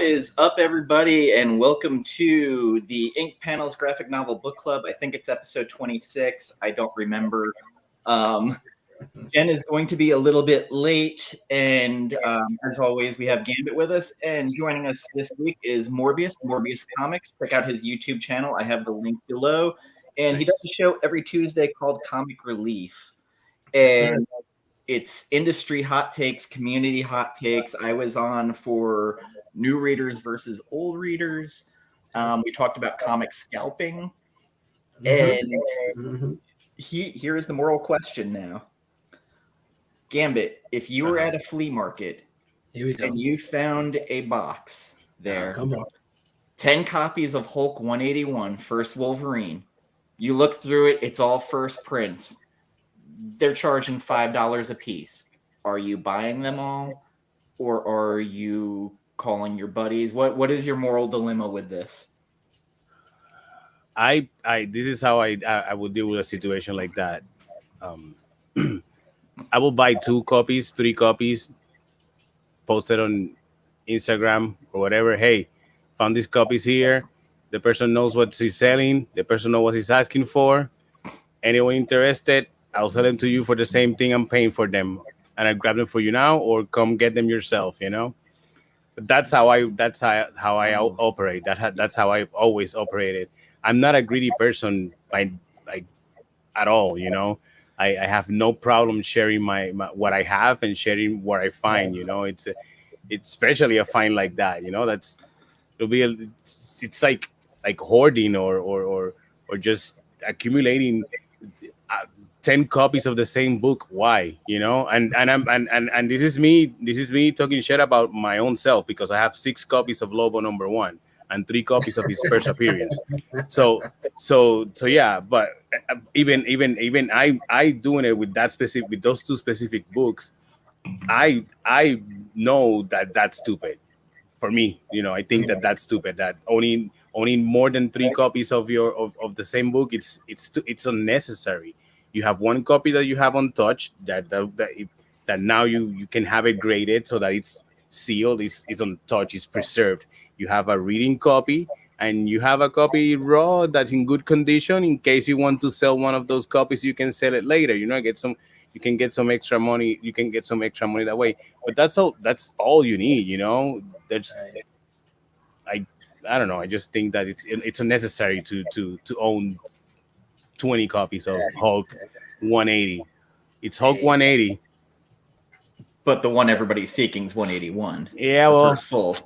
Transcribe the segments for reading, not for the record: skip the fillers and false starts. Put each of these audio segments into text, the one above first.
is up, everybody, and welcome to the Ink Panels Graphic Novel Book Club. I think it's episode 26. I don't remember. Jen is going to be a little bit late, and as always, we have Gambit with us. And joining us this week is Morbius Comics. Check out his YouTube channel. I have the link below. And he does a show every Tuesday called Comic Relief. And it's industry hot takes, community hot takes. I was on for new readers versus old readers. We talked about comic scalping. And here is the moral question now. Gambit, if you were at a flea market and you found a box there, 10 copies of Hulk 181, First Wolverine, you look through it, it's all first prints. They're charging $5 a piece. Are you buying them all, or are you calling your buddies? What is your moral dilemma with this? This is how I would deal with a situation like that. I will buy 2 copies, 3 copies, post it on Instagram or whatever. Hey, found these copies here. The person knows what he's selling. The person knows what he's asking for. Anyone interested, I'll sell them to you for the same thing I'm paying for them. And I grab them for you now, or come get them yourself, you know? But that's how I operate. That's how I've always operated. I'm not a greedy person at all, you know? I have no problem sharing my what I have and sharing what I find, you know? It's especially a find like that, you know? It's like hoarding or just accumulating 10 copies of the same book. Why, you know? And this is me talking shit about my own self, because I have 6 copies of Lobo #1 and 3 copies of his first appearance. So yeah. But even I doing it with those 2 specific books, I know that that's stupid for me. You know, I think that that's stupid. That owning more than 3 copies of the same book, it's unnecessary. You have 1 copy that you have untouched, that now you can have it graded so that it's sealed, is untouched, is preserved. You have a reading copy, and you have a copy raw that's in good condition. In case you want to sell one of those copies, you can sell it later. You know, you can get some extra money. You can get some extra money that way. But that's all you need. You know, I don't know. I just think that it's unnecessary to own 20 copies of Hulk 180. It's Hulk 180. But the one everybody's seeking is 181. Yeah, well, first full.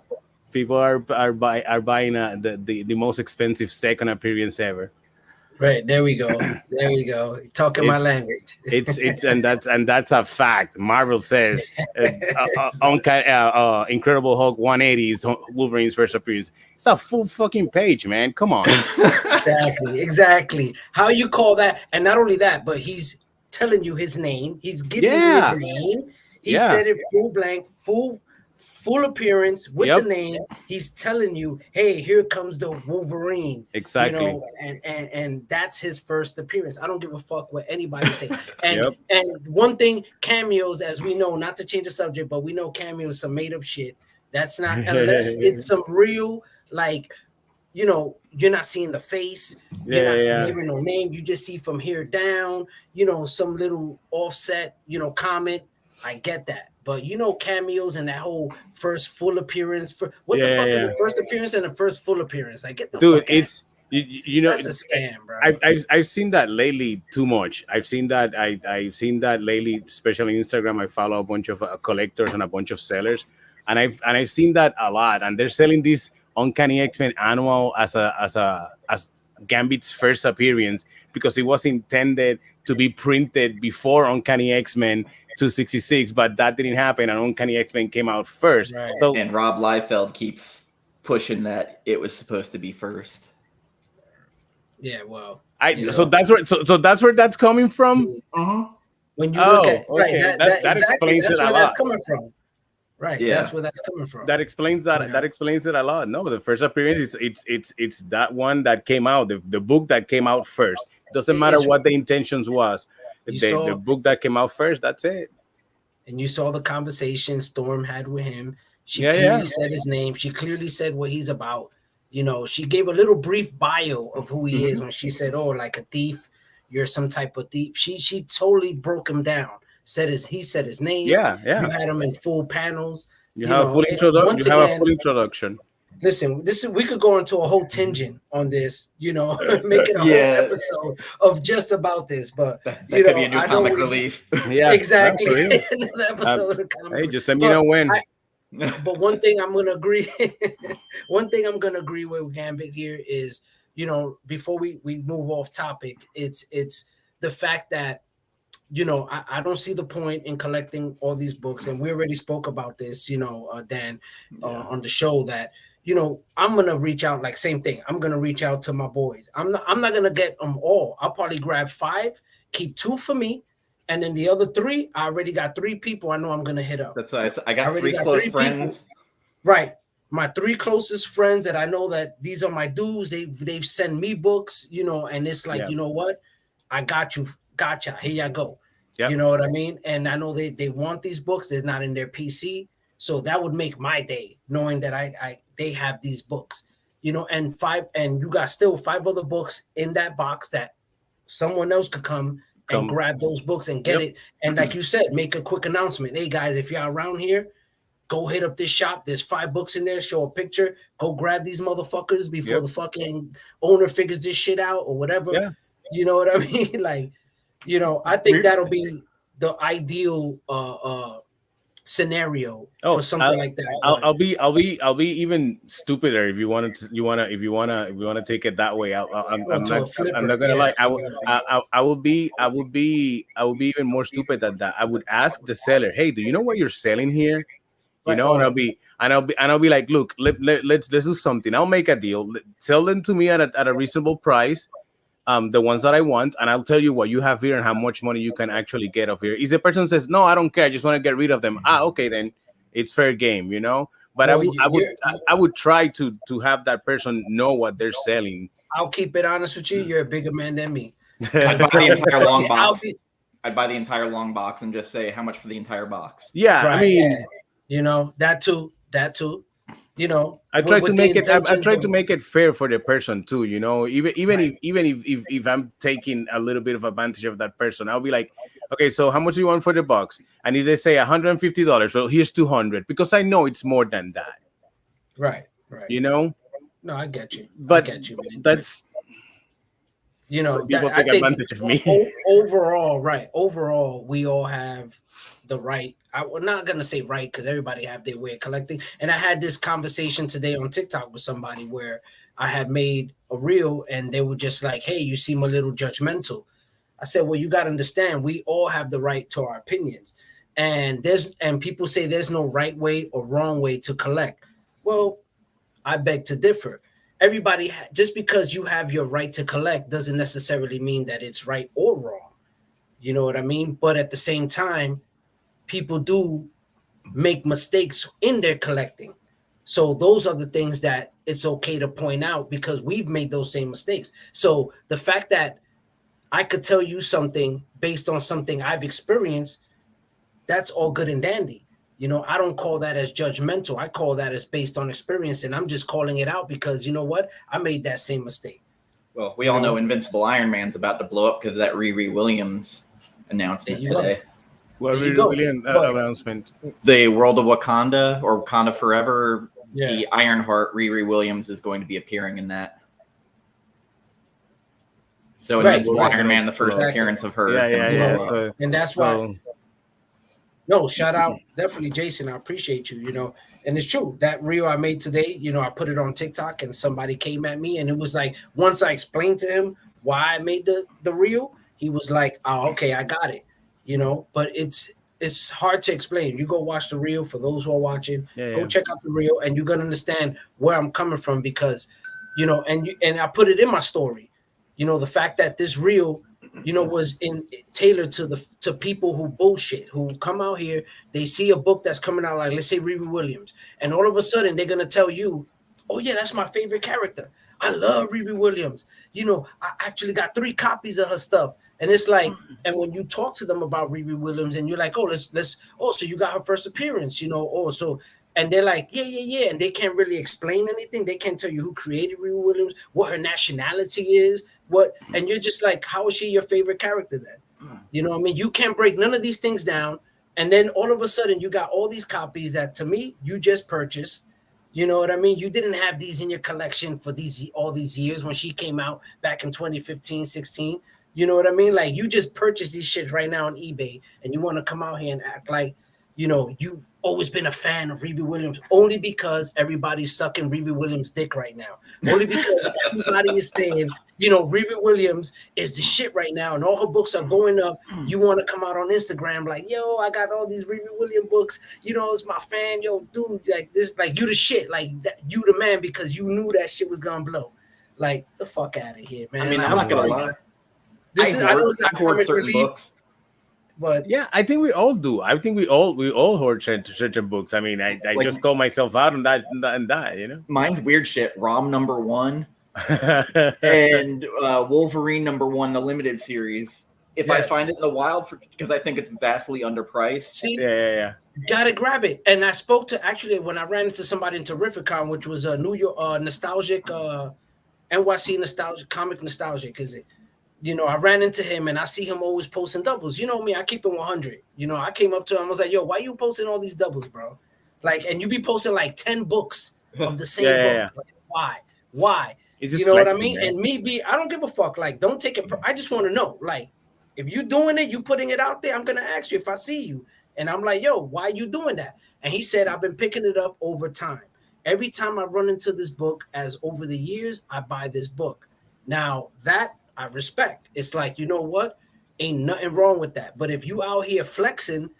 People are buying the most expensive second appearance ever. Right, there we go. Talking my language. and that's a fact. Marvel says Incredible Hulk 180 is Wolverine's first appearance. It's a full fucking page, man. Come on. Exactly. How you call that? And not only that, but he's telling you his name. He's giving you his name. He said it full blank, full appearance with the name. He's telling you, hey, here comes the Wolverine. Exactly. You know, and that's his first appearance. I don't give a fuck what anybody say. And one thing, cameos, as we know, not to change the subject, but we know cameos some made up shit. That's not, unless it's some real, like, you know, you're not seeing the face, you're not hearing no name, you just see from here down, you know, some little offset, you know, comment. I get that. But you know, cameos and that whole first full appearance, for what the fuck is the first appearance and the first full appearance? Like, get the fuck out. It's you know, that's a scam, bro. I've seen that lately too much. I've seen that lately, especially on Instagram. I follow a bunch of collectors and a bunch of sellers, and I've seen that a lot. And they're selling this Uncanny X-Men annual as Gambit's first appearance, because it was intended to be printed before Uncanny X-Men 266, but that didn't happen, and Uncanny X-Men came out first. Right. So, and Rob Liefeld keeps pushing that it was supposed to be first. Yeah, well, so that's where that's coming from. When you look at that explains it a lot. That's coming from. Right, that's where that's coming from. That explains that. Yeah. That explains it a lot. No, the first appearance, it's that one that came out, the book that came out first. Doesn't matter what the intentions was. The book that came out first, that's it. And you saw the conversation Storm had with him. She clearly said his name. She clearly said what he's about. You know, she gave a little brief bio of who he is when she said, "Oh, like a thief, you're some type of thief." She totally broke him down. He said his name. Yeah. You had him in full panels. You have a full introduction. You have a full introduction. Listen, we could go into a whole tangent on this, you know, make it a whole episode of just about this. But that could be a new comic relief. Yeah, exactly. Another episode of comic. Hey, just let me know when. But one thing I'm gonna agree, with Gambit here is, you know, before we move off topic, it's the fact that, you know, I don't see the point in collecting all these books, and we already spoke about this, you know, Dan, on the show, that, you know, I'm gonna reach out, like, same thing. I'm gonna reach out to my boys. I'm not gonna get them all. I'll probably grab 5, keep 2 for me, and then the other 3, I already got 3 people I know I'm gonna hit up. That's why I got 3 close friends. People. Right. My 3 closest friends that I know that these are my dudes. They've sent me books, you know, and it's like, you know what? I got you. Gotcha. Here you go. Yep. You know what I mean? And I know they want these books. They're not in their PC. So that would make my day, knowing that they have these books, you know, and you got still 5 other books in that box that someone else could come and grab those books and get it. And like you said, make a quick announcement. Hey guys, if you're around here, go hit up this shop. There's 5 books in there. Show a picture. Go grab these motherfuckers before the fucking owner figures this shit out or whatever. Yeah. You know what I mean? Like, you know, I think that'll be the ideal scenario for something like that. I'll be even stupider if you want to take it that way. I'm not gonna lie. I will be even more stupid than that. I would ask the seller, "Hey, do you know what you're selling here?" You know, and I'll be like, "Look, let's do something. I'll make a deal. Sell them to me at a reasonable price." The ones that I want, and I'll tell you what you have here and how much money you can actually get off here. If the person says, "No, I don't care, I just want to get rid of them," okay, then it's fair game, you know. But I would try to have that person know what they're selling. I'll keep it honest with you. You're a bigger man than me. I'd buy the entire long box. I'd buy the entire long box and just say how much for the entire box. Yeah, right. I mean, you know, that too. You know, I try to make it fair for the person too. You know, even if I'm taking a little bit of advantage of that person, I'll be like, okay, so how much do you want for the box? And if they say $150, well, here's $200, because I know it's more than that. Right. You know. No, I get you. But I get you, man. That's, you know, people take advantage of me. Overall, we all have the right. We're not gonna say right, because everybody have their way of collecting. And I had this conversation today on TikTok with somebody where I had made a reel, and they were just like, "Hey, you seem a little judgmental." I said, "Well, you got to understand, we all have the right to our opinions, and people say there's no right way or wrong way to collect. Well, I beg to differ. Everybody, just because you have your right to collect doesn't necessarily mean that it's right or wrong. You know what I mean? But at the same time, people do make mistakes in their collecting. So those are the things that it's okay to point out, because we've made those same mistakes. So the fact that I could tell you something based on something I've experienced, that's all good and dandy. You know, I don't call that as judgmental. I call that as based on experience, and I'm just calling it out because, you know what? I made that same mistake. Well, we all know Invincible Iron Man's about to blow up because of that Riri Williams announcement today. What Riri Williams announcement? The World of Wakanda, or Wakanda Forever, the Ironheart, Riri Williams is going to be appearing in that. So Invincible Iron Man, the first appearance of her is going to blow up. And that's why... No, shout out, definitely, Jason. I appreciate you, you know. And it's true, that reel I made today, you know, I put it on TikTok and somebody came at me, and it was like, once I explained to him why I made the reel, he was like, "Oh, okay, I got it," you know. But it's hard to explain. You go watch the reel. For those who are watching, go check out the reel, and you're gonna understand where I'm coming from, because, you know, and I put it in my story, you know, the fact that this reel, you know, was tailored to people who bullshit, who come out here, they see a book that's coming out, like, let's say Riri Williams, and all of a sudden they're gonna tell you, "Oh yeah, that's my favorite character. I love Riri Williams. You know, I actually got 3 copies of her stuff." And it's like, and when you talk to them about Riri Williams, and you're like, "Oh, let's so you got her first appearance, you know, so and they're like, yeah, and they can't really explain anything. They can't tell you who created Riri Williams, what her nationality is, and you're just like, how is she your favorite character then? You know what I mean? You can't break none of these things down, and then all of a sudden you got all these copies that to me you just purchased. You know what I mean? You didn't have these in your collection for all these years when she came out back in 2015, 16. You know what I mean? Like, you just purchased these shits right now on eBay, and you want to come out here and act like, you know, you've always been a fan of Riri Williams only because everybody's sucking Riri Williams' dick right now. Only because everybody is saying, you know, Riri Williams is the shit right now, and all her books are going up. You want to come out on Instagram like, yo, I got all these Riri Williams books. You know, it's my fan. Yo, dude, like this, like, you the shit. Like, that, you the man because you knew that shit was gonna blow. Like, the fuck out of here, man. I mean, like, I'm not gonna lie. I know it's not comic certain relief, books. but Yeah, I think we all do. I think we all hoard certain books. I mean, I Like- just call myself out on that, you know. Mine's weird shit. Rom #1 and Wolverine #1, the limited series. If I Yes. find it in the wild, because I think it's vastly underpriced. see, yeah. gotta grab it. And I spoke to, actually, when I ran into somebody in Terrificon, which was a New York nostalgic NYC nostalgic comic nostalgic, is it? You know, I ran into him and I see him always posting doubles. You know me, I keep it 100. You know, I came up to him, I was like, yo, why you posting all these doubles, bro? Like, and you be posting like 10 books of the same book. Yeah. Like, why? It's just You know what I flexing, mean? man. And me, I don't give a fuck. Like, don't take it. I just want to know, like, if you doing it, you putting it out there, I'm gonna ask you if I see you. And I'm like, yo, why you doing that? And he said, I've been picking it up over time. Every time I run into this book, as over the years, I buy this book. Now that I respect. It's like, you know what? Ain't nothing wrong with that. But if you out here flexing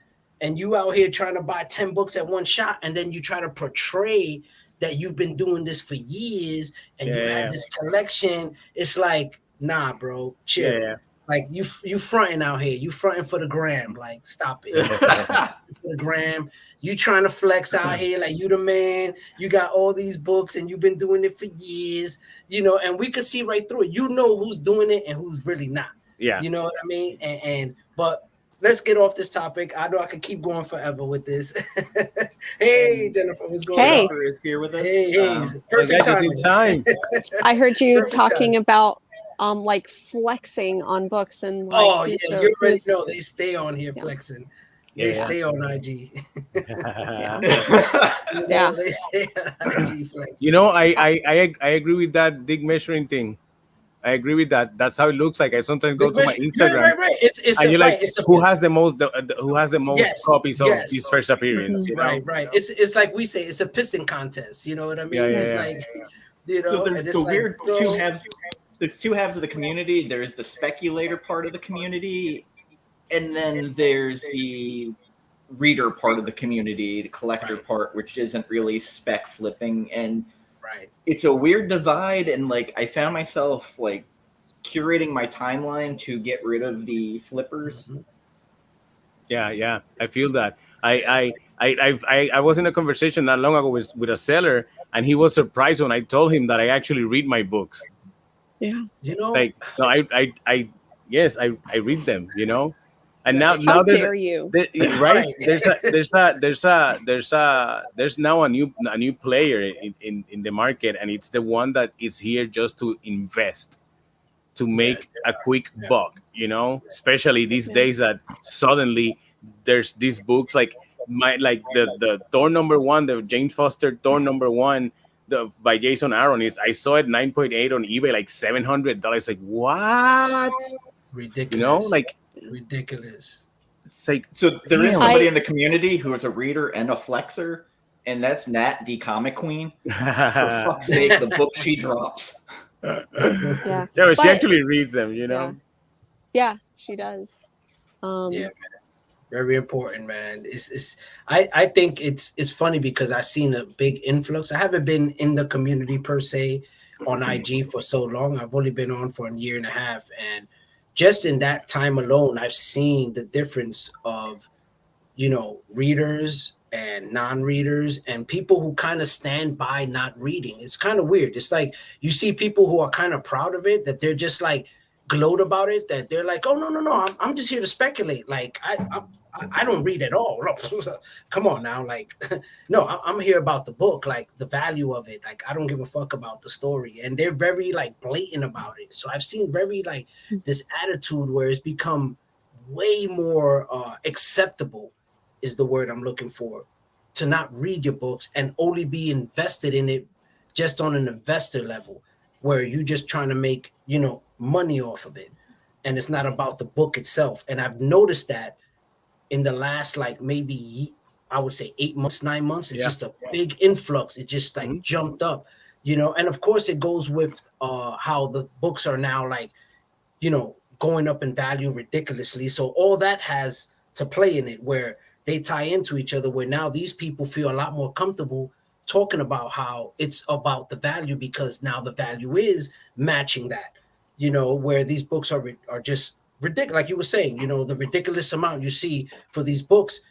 and you out here trying to buy 10 books at one shot, and then you try to portray that you've been doing this for years and you had this collection, it's like, nah, bro, chill. Yeah. Like, you fronting out here. You fronting for the gram. Like, stop it. For the gram. You trying to flex out here like you the man. You got all these books and you've been doing it for years, you know, and we could see right through it. You know who's doing it and who's really not. Yeah. You know what I mean? But let's get off this topic. I know I could keep going forever with this. Hey, Jennifer, what's going Hey. on? Jennifer is here with us. Hey, perfect time. I heard you Perfect talking time. about like flexing on books and like Oh, who's yeah, the- you already who's- know they stay on here Yeah. flexing. They Yeah. stay on IG. Yeah. You know, Yeah. They stay on IG flexing. You know, I agree with that dick measuring thing. I agree with that. That's how it looks like. I sometimes go to my Instagram, Right. It's and a, you're right. like, It's a, who has the most Yes, copies of yes. his first appearance? You know? right. It's like we say, it's a pissing contest. You know what I mean? Yeah, It's yeah. like, you know, So there's and it's the like, weird bro, two halves. There's two halves of the community. There's the speculator part of the community, and then there's the reader part of the community, the collector part, which isn't really spec flipping. And right. it's a weird divide. And like, I found myself like curating my timeline to get rid of the flippers. Yeah. I feel that. I was in a conversation not long ago with a seller, and he was surprised when I told him that I actually read my books. Yeah. You know, Like, no, I yes, I read them. You know, and now How there's dare you? right. Right. There's now a new player in the market, and it's the one that is here just to invest, to make a quick buck, you know, especially these days that suddenly there's these books like the Thor #1, the James Foster Thor #1 by Jason Aaron I saw it 9.8 on eBay, like $700. Like, what? ridiculous. You know, like, ridiculous. it's like, So there is Damn. somebody in the community who is a reader and a flexer, and that's Nat, the comic queen. For fuck's sake, the book she drops. Yeah. yeah, but she But- actually reads them, you know. Yeah, she does. Yeah, man. Very important, man. I think it's funny because I've seen a big influx. I haven't been in the community per se on IG for so long. I've only been on for a year and a half, and just in that time alone, I've seen the difference of, you know, readers and non-readers and people who kind of stand by not reading. It's kind of weird. It's like you see people who are kind of proud of it, that they're just like gloat about it, that they're like, oh no, I'm just here to speculate. Like I don't read at all. Come on now, like, no, I'm here about the book, like the value of it. Like, I don't give a fuck about the story, and they're very like blatant about it. So I've seen very like this attitude where it's become way more acceptable, is the word I'm looking for, to not read your books and only be invested in it just on an investor level, where you just trying to make, you know, money off of it, and it's not about the book itself. And I've noticed that in the last, like, maybe I would say 8 months, 9 months, it's just a big influx. It just like jumped up, you know. And of course it goes with how the books are now, like, you know, going up in value ridiculously. So all that has to play in it, where they tie into each other, where now these people feel a lot more comfortable talking about how it's about the value, because now the value is matching that, you know, where these books are just ridiculous. Like you were saying, you know, the ridiculous amount you see for these books,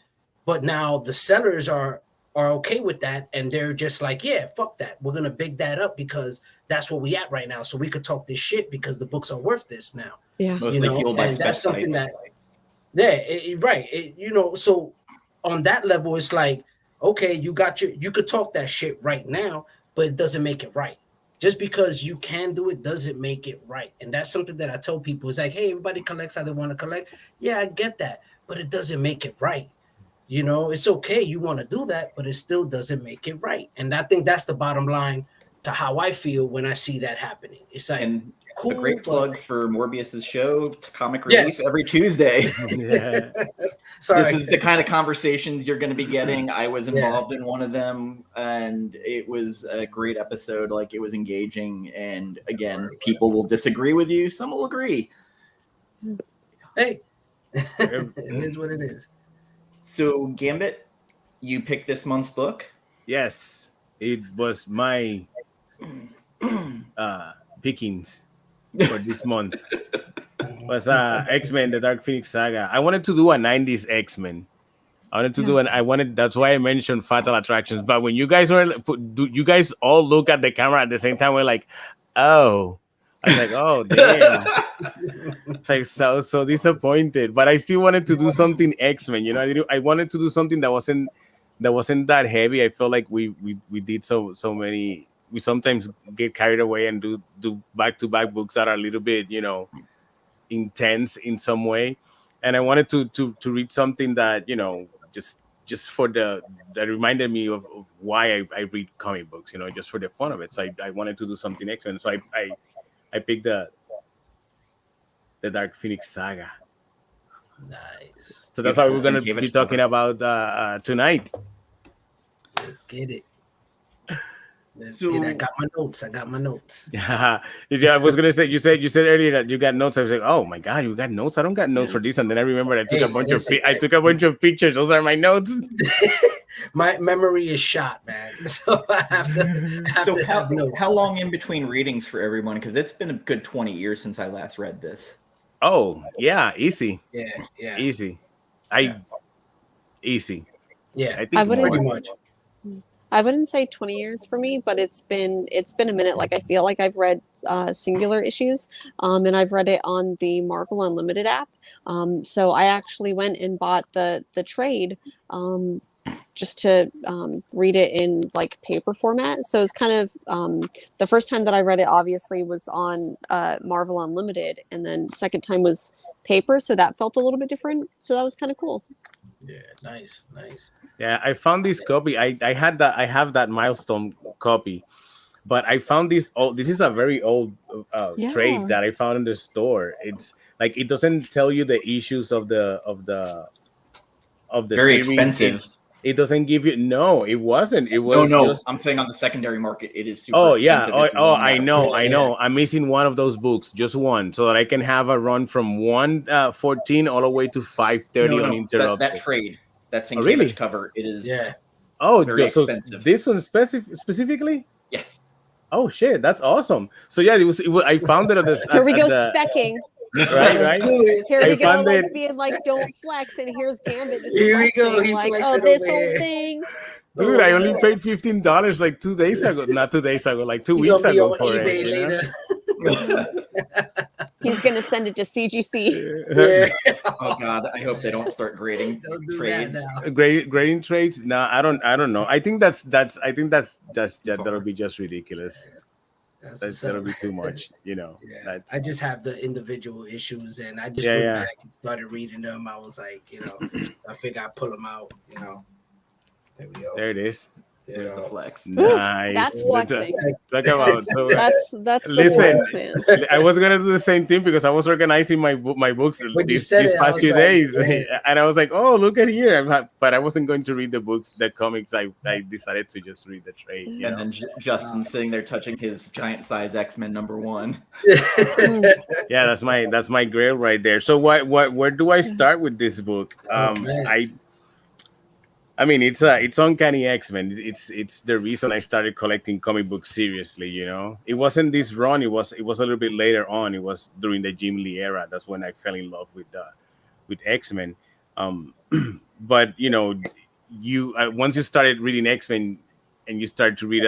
but now the sellers are okay with that, and they're just like, yeah, fuck that, we're gonna big that up because that's where we at right now, so we could talk this shit because the books are worth this now. Yeah, mostly fueled by and that's something that, sites. right, you know. So on that level, it's like, okay, you could talk that shit right now, but it doesn't make it right. Just because you can do it doesn't make it right. And that's something that I tell people. It's like, hey, everybody collects how they want to collect. Yeah, I get that, but it doesn't make it right. You know, it's okay, you want to do that, but it still doesn't make it right. And I think that's the bottom line to how I feel when I see that happening. It's like, and cool, a great plug for Morbius's show, Comic Relief, every Tuesday. Yeah. Sorry. This is the kind of conversations you're going to be getting. I was involved in one of them, and it was a great episode. Like, it was engaging, and again, people will disagree with you, some will agree. Hey, it is what it is. So, Gambit, you picked this month's book? Yes, it was my pickings for this month. Was X-Men: The Dark Phoenix Saga. I wanted to do a 90s X-Men. That's why I mentioned Fatal Attractions. But when you guys you guys all look at the camera at the same time, we're like, oh. I was like, oh damn. Like, so disappointed. But I still wanted to do something X-Men, you know. I wanted to do something that wasn't that heavy. I felt like we did so many. We sometimes get carried away and do back-to-back books that are a little bit, you know, intense in some way. And I wanted to read something that, you know, just for that reminded me of why I read comic books, you know, just for the fun of it. So I wanted to do something X-Men. So I picked the Dark Phoenix Saga. Nice. So that's what we're going to be talking about tonight. Let's get it. I got my notes. Yeah, I was gonna say, you said earlier that you got notes. I was like, oh my god, you got notes? I don't got notes for this. And then I remembered I took a bunch of pictures. Those are my notes. My memory is shot, man. So I have to have notes. How long in between readings for everyone? Because it's been a good 20 years since I last read this. Oh yeah, easy. Yeah, easy. Easy. Yeah, I think pretty much. I wouldn't say 20 years for me, but it's been a minute. Like, I feel like I've read singular issues, and I've read it on the Marvel Unlimited app. So I actually went and bought the trade just to read it in like paper format. So it's kind of the first time that I read it obviously was on Marvel Unlimited, and then second time was paper. So that felt a little bit different. So that was kind of cool. Yeah, nice. Yeah, I found this copy. I have that Milestone copy, but I found this old. This is a very old trade that I found in the store. It's like, it doesn't tell you the issues of the very series. expensive. It doesn't give you. No, it wasn't. It was no. I'm saying on the secondary market, it is super expensive. Yeah. I know. I'm missing one of those books, just one, so that I can have a run from 114 all the way to 530 uninterrupted. That trade. That's in really? cover. It is very expensive. This one specifically? Yes. Oh shit, that's awesome. So yeah, it was I found it at this. Here we go, specking. Right. Here we go, like being like, don't flex, and here's Gambit. Here we go. He like, oh, this whole thing. Dude, I only paid $15 like 2 days ago. Not 2 days ago, like 2 weeks ago for it. He's gonna send it to CGC. Yeah. Oh God, I hope they don't start grading Don't do trades. that now. Grading trades? No, I don't know. I think that's that'll be just ridiculous. That'll be too much, you know. Yeah. I just have the individual issues, and I just Yeah, went yeah. back and started reading them. I was like, you know, I figure I pull them out, you know. There we go. There it is. You There's the know. flex. Nice. That's flexing. Talk about That's Listen, the flex, man. I was gonna do the same thing because I was organizing my books When you these said it, I past was few like, days, yeah. and I was like, "Oh, look at here!" But I wasn't going to read the books, the comics. I decided to just read the trade. You And know? then Justin sitting there touching his giant size X-Men #1. Yeah, that's my grail right there. So where do I start with this book? Man. I mean, it's Uncanny X-Men. It's the reason I started collecting comic books seriously. You know, it wasn't this run. It was a little bit later on. It was during the Jim Lee era. That's when I fell in love with X-Men. But you know, once you started reading X-Men and you start to read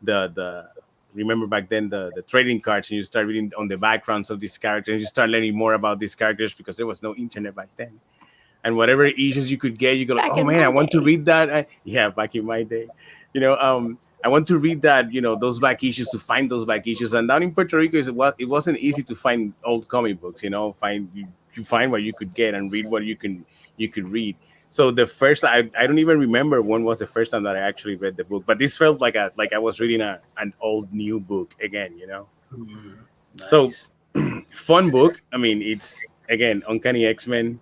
the remember back then the trading cards, and you start reading on the backgrounds of these characters, and you start learning more about these characters because there was no internet back then. And whatever issues you could get, you go like, Back oh in man, my I want to day. read that. Yeah, back in my day, you know, I want to read that, you know, those back issues, to find those back issues. And down in Puerto Rico, it wasn't easy to find old comic books. You know, you find what you could get and read what you could read. So the first, I don't even remember when was the first time that I actually read the book, but this felt like I was reading an old new book again. You know, Nice. So fun book. I mean, it's again Uncanny X-Men.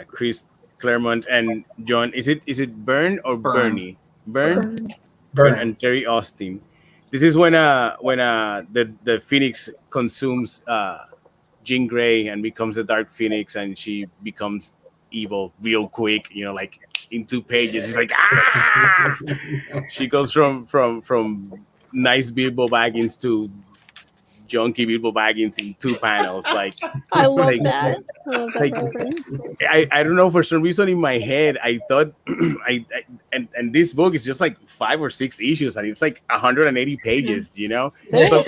Chris Claremont and John. Is it Byrne or Byrne. Byrne? Byrne. And Terry Austen. This is when the Phoenix consumes Jean Grey and becomes the Dark Phoenix, and she becomes evil real quick. You know, like in 2 pages. She's like, ah! She goes from nice Bilbo Baggins to junkie Bilbo Baggins in 2 panels. Like, I love like, that. I love that like, reference. I don't know, for some reason in my head I thought and this book is just like 5 or 6 issues, and it's like 180 pages, you know. So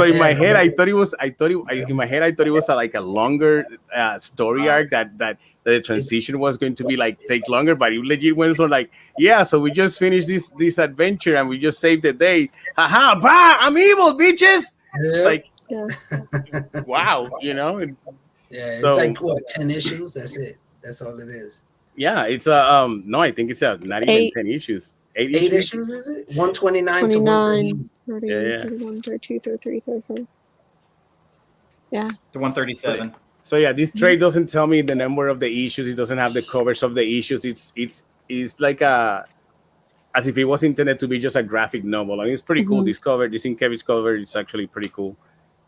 in my head I thought it was like a longer story arc that the transition was going to be like take longer, but it legit went from like, yeah, so we just finished this adventure and we just saved the day, haha, bah, I'm evil, bitches. Like, Yeah. wow, you know. Yeah, it's So- like what, 10 issues? That's it. That's all it is. Yeah, it's no, I think it's not even 8. 10 issues. 8 8 issues. issues, is it? 129 to 29, 130. 30, Yeah. 31, 32, 33, 34. Yeah. To 137. So yeah, this trade doesn't tell me the number of the issues. It doesn't have the covers of the issues. It's like as if it was intended to be just a graphic novel. I mean, it's pretty cool. This Sienkiewicz cover, it's actually pretty cool,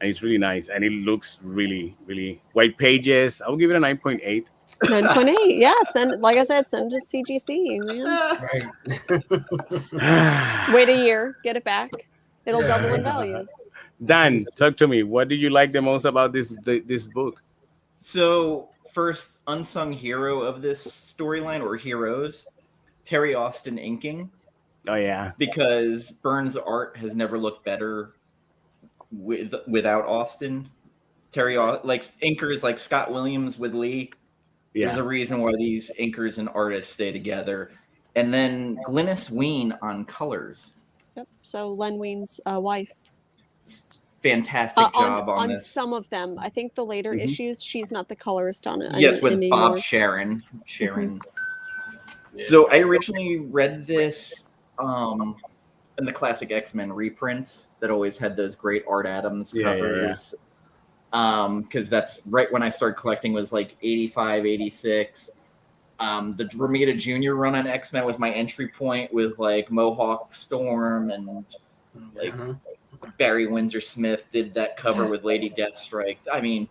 and it's really nice, and it looks really, really white pages. I'll give it a 9.8. 9.8. Yeah. Like I said, send to CGC, man. Right. Wait a year, get it back. It'll double in value. Dan, talk to me. What did you like the most about this book? So, first unsung hero of this storyline, or heroes, Terry Austen inking, Oh yeah, because Byrne's art has never looked better without Austen. Like inkers like Scott Williams with Lee. yeah. There's a reason why these inkers and artists stay together. And then Glynis Wein on colors. Yep. So Len Wein's wife. Fantastic job on on this. some of them. I think the later issues, she's not the colorist on it. Yes, with anymore. Bob Sharon. So I originally read this in the classic X-Men reprints that always had those great Art Adams covers. Because that's right when I started collecting, was like 85, 86. The Romita Jr. run on X-Men was my entry point, with like Mohawk Storm and like Barry Windsor Smith did that cover with Lady Deathstrike. I mean,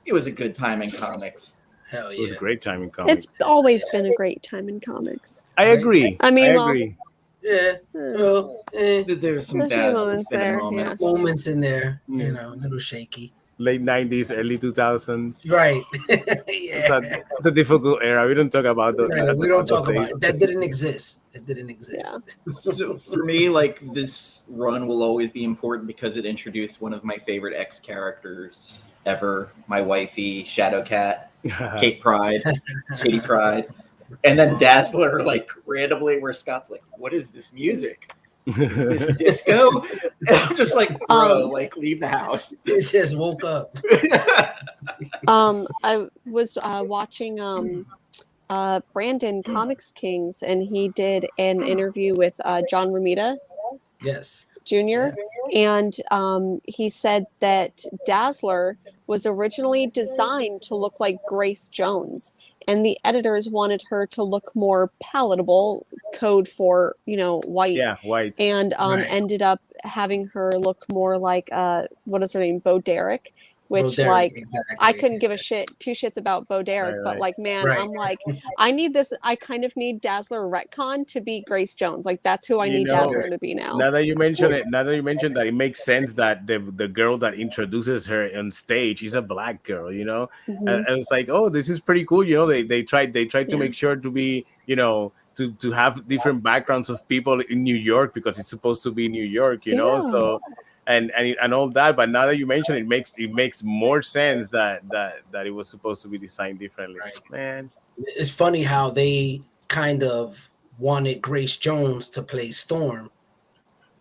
it was a good time in comics. Hell It was a yeah. great time in comics. It's always been a great time in comics. I agree. I mean, I well, agree. Yeah. Well, There's some There's a few bad moments there, moments. moments in there, Mm. you know, a little shaky. late 90s, early 2000s. Right. It's Yeah. a difficult era. We don't talk about Right. We don't those talk about days. it. That didn't exist. It didn't Yeah. exist. So for me, like, this run will always be important because it introduced one of my favorite X characters ever, my wifey, Shadowcat, Kate Pride, Kitty Pride, and then Dazzler, like, randomly, where Scott's like, "What is this music? Is this disco?" And I'm just like, "Bro, like, leave the house." It just woke up. I was watching Brandon Comics Kings, and he did an interview with John Romita Yes. Jr. And he said that Dazzler was originally designed to look like Grace Jones, and the editors wanted her to look more palatable, code for white. Yeah, white. And Right. ended up having her look more like what is her name, Bo Derek, which Bo Derek, like exactly. I couldn't give a two shits about Bo Derek, Right, but right. like, man, Right. I'm like, I need this. I kind of need Dazzler retcon to be Grace Jones. Like, that's who I need Dazzler to be now. Now that you mention that, it makes sense that the girl that introduces her on stage is a black girl, Mhm. and it's like, oh, this is pretty cool. They tried to Yeah. make sure to be, to have different backgrounds of people in New York because it's supposed to be New York, Yeah. so and all that. But now that you mention it, makes more sense that it was supposed to be designed differently. Right. Man, It's funny how they kind of wanted Grace Jones to play Storm,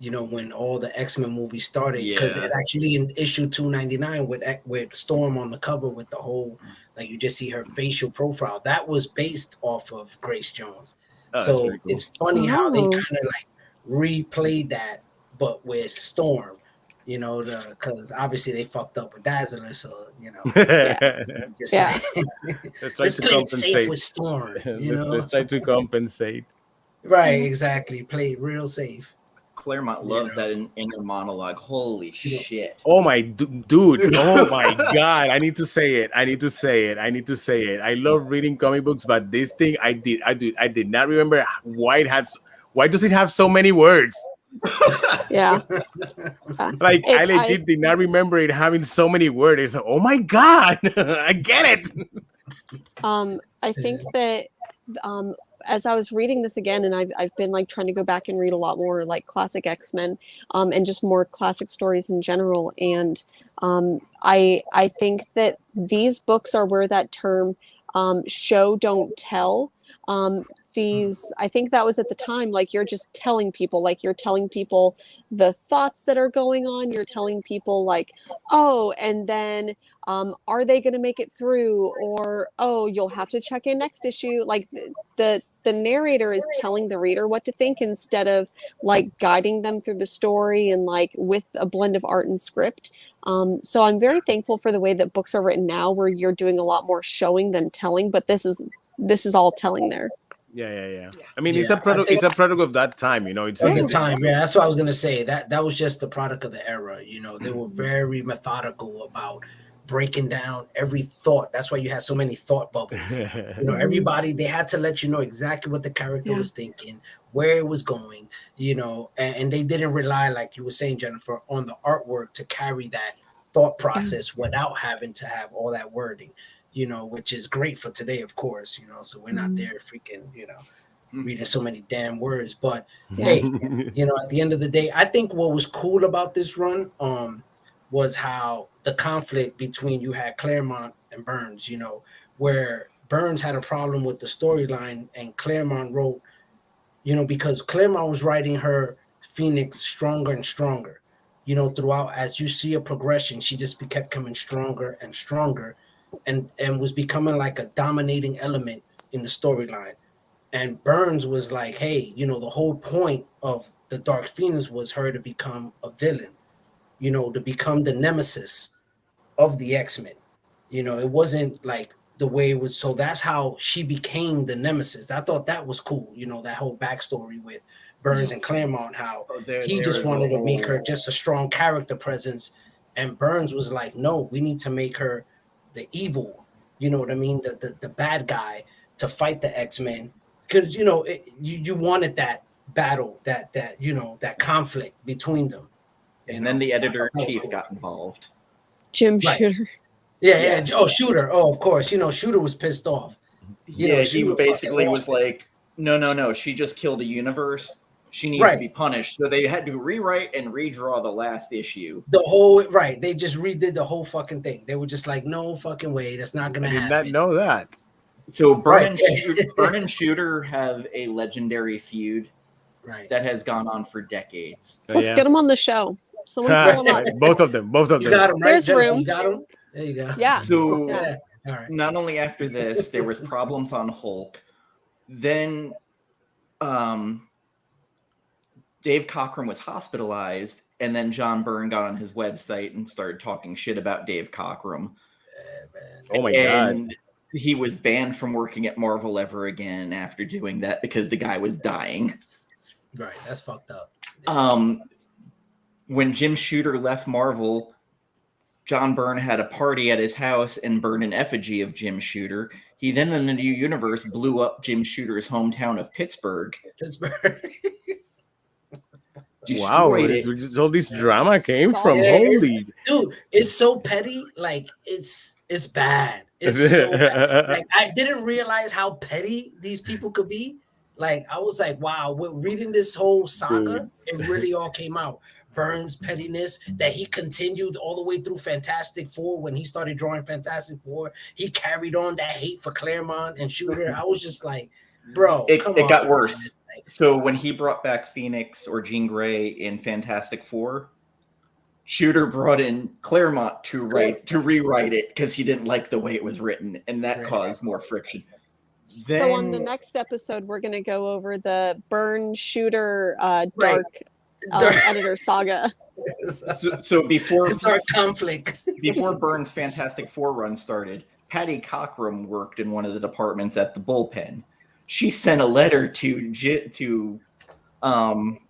when all the X-Men movies started, because Yeah. it actually in issue 299 with Storm on the cover with the whole, like, you just see her facial profile, that was based off of Grace Jones. that's So pretty cool. it's funny how they Oh. kind of like replayed that, but with Storm, because obviously they fucked up with Dazzler, so just Yeah. Let's try let's to play it safe compensate. with Storm, Let's try to compensate. Right, exactly. Play it real safe. Claremont loves that inner monologue. Holy shit! Oh my dude! Oh my god! I need to say it. I love reading comic books, but this thing I did not remember why it had. Why does it have so many words? Yeah. Like, I legit did not remember it having so many words. Oh my god! I get it. I think that as I was reading this again, and I've been like trying to go back and read a lot more like classic X-Men, and just more classic stories in general. And I think that these books are where that term show don't tell. I think that was at the time, like, you're just telling people, like, you're telling people the thoughts that are going on. You're telling people like, oh, and then are they going to make it through, or oh, you'll have to check in next issue. Like, the narrator is telling the reader what to think instead of like guiding them through the story, and like with a blend of art and script. So I'm very thankful for the way that books are written now, where you're doing a lot more showing than telling, but this is all telling there. Yeah. I mean, it's a product. It's a product of that time, It's At the time, yeah. That's what I was gonna say. That was just the product of the era. They were very methodical about breaking down every thought. That's why you had so many thought bubbles. Everybody, they had to let you know exactly what the character was thinking, where it was going. And they didn't rely, like you were saying, Jennifer, on the artwork to carry that thought process without having to have all that wording. Which is great for today, of course. So we're not there freaking, reading so many damn words. But hey, at the end of the day, I think what was cool about this run was how the conflict between, you had Claremont and Burns, where Burns had a problem with the storyline and Claremont wrote, because Claremont was writing her Phoenix stronger and stronger, throughout. As you see a progression, she just kept coming stronger and stronger, and was becoming like a dominating element in the storyline. And Burns was like, hey, the whole point of the Dark Phoenix was her to become a villain, to become the nemesis of the X-Men. It wasn't like the way it was. So that's how she became the nemesis. I thought that was cool, that whole backstory with Burns and Claremont, how he just wanted to make her just a strong character presence. And Burns was like, no, we need to make her the evil, you know what I mean? The bad guy to fight the X-Men. Because, you wanted that battle, that conflict between them. And then the editor-in-chief got involved. Jim Right. Shooter. Yeah, Yes. yeah. Oh, Shooter. Oh, of course. Shooter was pissed off. He Shooter basically fucking was lost it. like, no, she just killed a universe. She needs to Right. be punished. So they had to rewrite and redraw the last issue. The whole right. They just redid the whole fucking thing. They were just like, no fucking way. That's not gonna I did happen. not know that. So Byrne Right. and Shooter have a legendary feud Right. that has gone on for decades. Let's Yeah. get him on the show. Someone call him up. Both of them. You got him, right? There's Jennifer, room. You got him? There you go. Yeah. So Yeah. All right. not only after this, there was problems on Hulk. Then Dave Cockrum was hospitalized, and then John Byrne got on his website and started talking shit about Dave Cockrum. Oh my and god. He was banned from working at Marvel ever again after doing that because the guy was dying. Right. That's fucked up. When Jim Shooter left Marvel, John Byrne had a party at his house and burned an effigy of Jim Shooter. He then, in the new universe, blew up Jim Shooter's hometown of Pittsburgh. Wow, Destroyed all this drama came Solid. from. Yeah, Holy. Dude, it's so petty. Like it's bad. It's so bad. Like I didn't realize how petty these people could be. Like I was like, wow, we're reading this whole saga. It really all came out. Byrne's pettiness that he continued all the way through Fantastic Four. When he started drawing Fantastic Four, he carried on that hate for Claremont and Shooter. I was just like, bro, It come on. got worse. So when he brought back Phoenix or Jean Grey in Fantastic Four, Shooter brought in Claremont to rewrite it because he didn't like the way it was written, and that caused more friction. Then, So on the next episode, we're going to go over the Byrne Shooter Dark editor saga. So before dark conflict, before Byrne's Fantastic Four run started, Patty Cockrum worked in one of the departments at the bullpen. She sent a letter to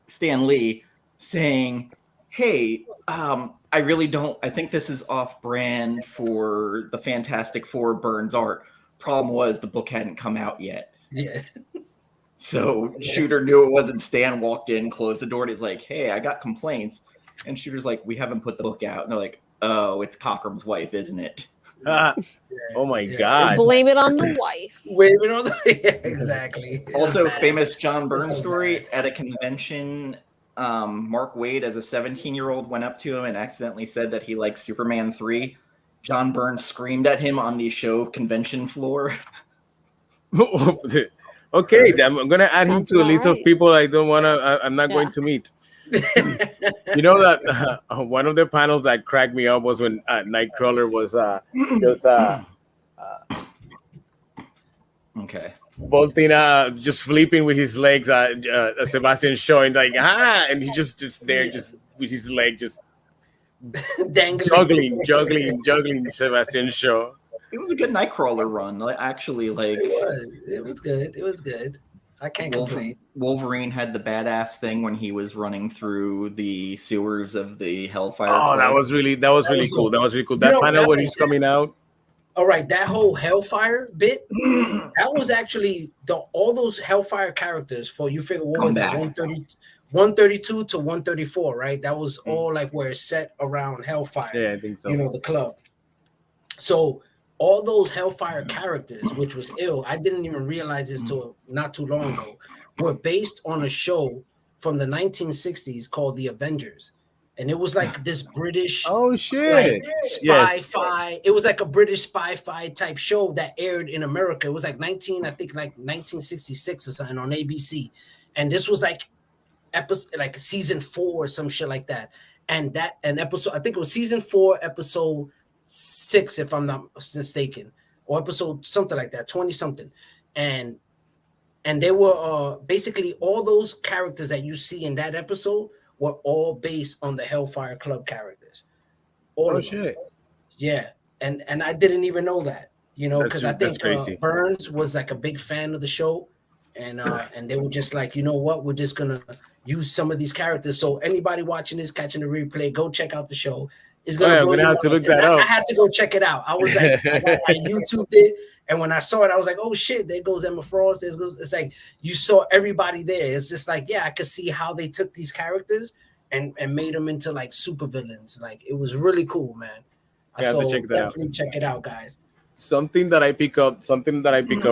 Stan Lee saying, "Hey, I think this is off-brand for the Fantastic Four Byrne's art. Problem was the book hadn't come out yet." Yeah. So Shooter knew it wasn't. Stan walked in, closed the door, and he's like, "Hey, I got complaints." And Shooter's like, "We haven't put the book out." And they're like, "Oh, it's Cockrum's wife, isn't it?" Oh my god. Blame it on the wife. Waving on the exactly. Also, famous John Byrne story at a convention. Mark Waid, as a 17-year-old, went up to him and accidentally said that he liked Superman 3. John Byrne screamed at him on the show convention floor. Okay, I'm gonna add him to a list of people I don't wanna. I'm not going to meet. You know that one of the panels that cracked me up was when Nightcrawler was just Okay. vaulting, just flipping with his legs. Sebastian showing like and he just there, just with his leg, just dangling, juggling Sebastian show. It was a good Nightcrawler run. Actually, it was good. I can't complain. Wolverine had the badass thing when he was running through the sewers of the Hellfire. Oh, that was really cool. That was really cool. That panel when he's coming out. All right, that whole Hellfire bit, that was actually all those Hellfire characters for, you figure, what was that, 132 to 134, right? That was all like where it's set around Hellfire. Yeah, I think so. The club. So all those Hellfire characters, which was ill, I didn't even realize this till not too long ago, were based on a show from the 1960s called The Avengers. And it was like this British spy-fi. It was like a British spy-fi type show that aired in America. It was like 1966 or something on ABC. And this was like episode, like season 4 or some shit like that. And episode, I think it was season 4, episode 6, if I'm not mistaken, or episode something like that, 20 something. And they were basically all those characters that you see in that episode were all based on the Hellfire Club characters. All of them. Yeah. And I didn't even know that, because I think Burns was like a big fan of the show. And they were just like, you know what, we're just gonna use some of these characters. So anybody watching this, catching the replay, go check out the show. It's gonna blow you have to look that up. I had to go check it out. I was like, I YouTubed it, and when I saw it, I was like, oh shit, there goes Emma Frost. It's like you saw everybody there. It's just like, yeah, I could see how they took these characters and made them into like super villains. Like, it was really cool, man. So check that out. definitely check it out, guys. Something that I pick up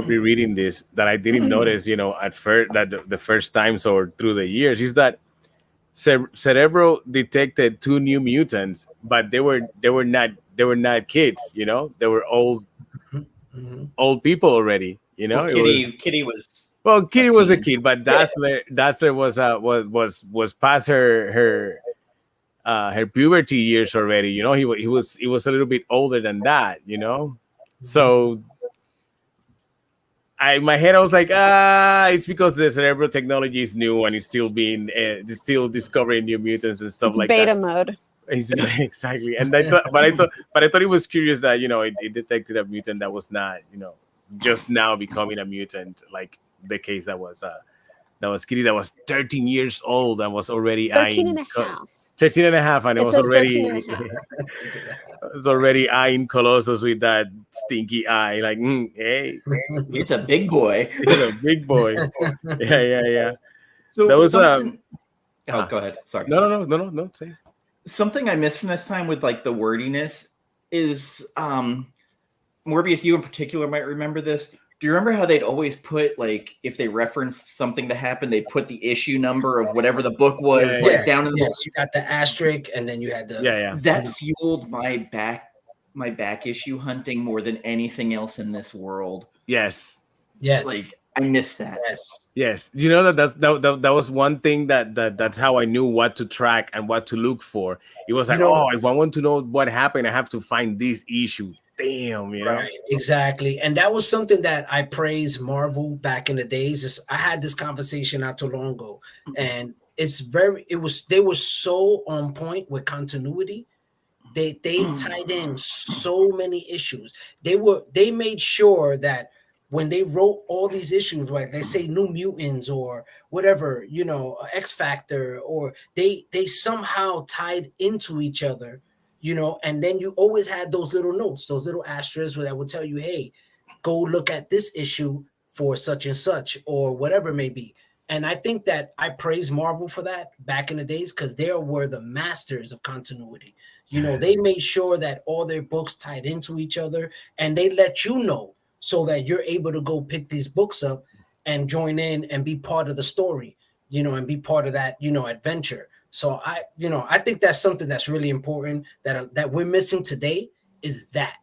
rereading this that I didn't notice, at first, that the first times or through the years, is that Cerebro detected two new mutants, but they were not kids, they were Mm-hmm. old people already. Well, It was, Kitty was well, a Kitty was a teen. kid, but Dazzler was past her puberty years already. He was a little bit older than that. So in my head I was like, it's because the cerebral technology is new and it's still discovering new mutants and stuff It's like beta that. mode. Exactly. And I thought it was curious that it detected a mutant that was not just now becoming a mutant, like the case that was Kitty, that was 13 years old and was already 13 eyeing and a half. 13 and a half, and it It was says already 13 and a half. was already eyeing Colossus with that stinky eye, like, hey, It's a big boy. he's a big boy. Yeah. So That was something. uh, Go ahead. Sorry. no. Say. Something I missed from this time with like the wordiness is Morbius. You in particular might remember this. Do you remember how they'd always put, like, if they referenced something that happened, they'd put the issue number of whatever the book was down in the book? You got the asterisk, and then you had the That fueled my back issue hunting more than anything else in this world. Yes. Like, I missed that. Yes. You know that was one thing that's how I knew what to track and what to look for. It was like, if I want to know what happened, I have to find this issue. Damn, Right, exactly. And that was something that I praised Marvel back in the days. I had this conversation not too long ago, and they were so on point with continuity. They tied in so many issues. They made sure that when they wrote all these issues, like they say New Mutants or whatever, X Factor, or they somehow tied into each other. And then you always had those little notes, those little asterisks that would tell you, hey, go look at this issue for such and such, or whatever it may be. And I think that I praise Marvel for that back in the days, because they were the masters of continuity. They made sure that all their books tied into each other, and they let you know so that you're able to go pick these books up and join in and be part of the story, and be part of that, adventure. So I think that's something that's really important that we're missing today, is that,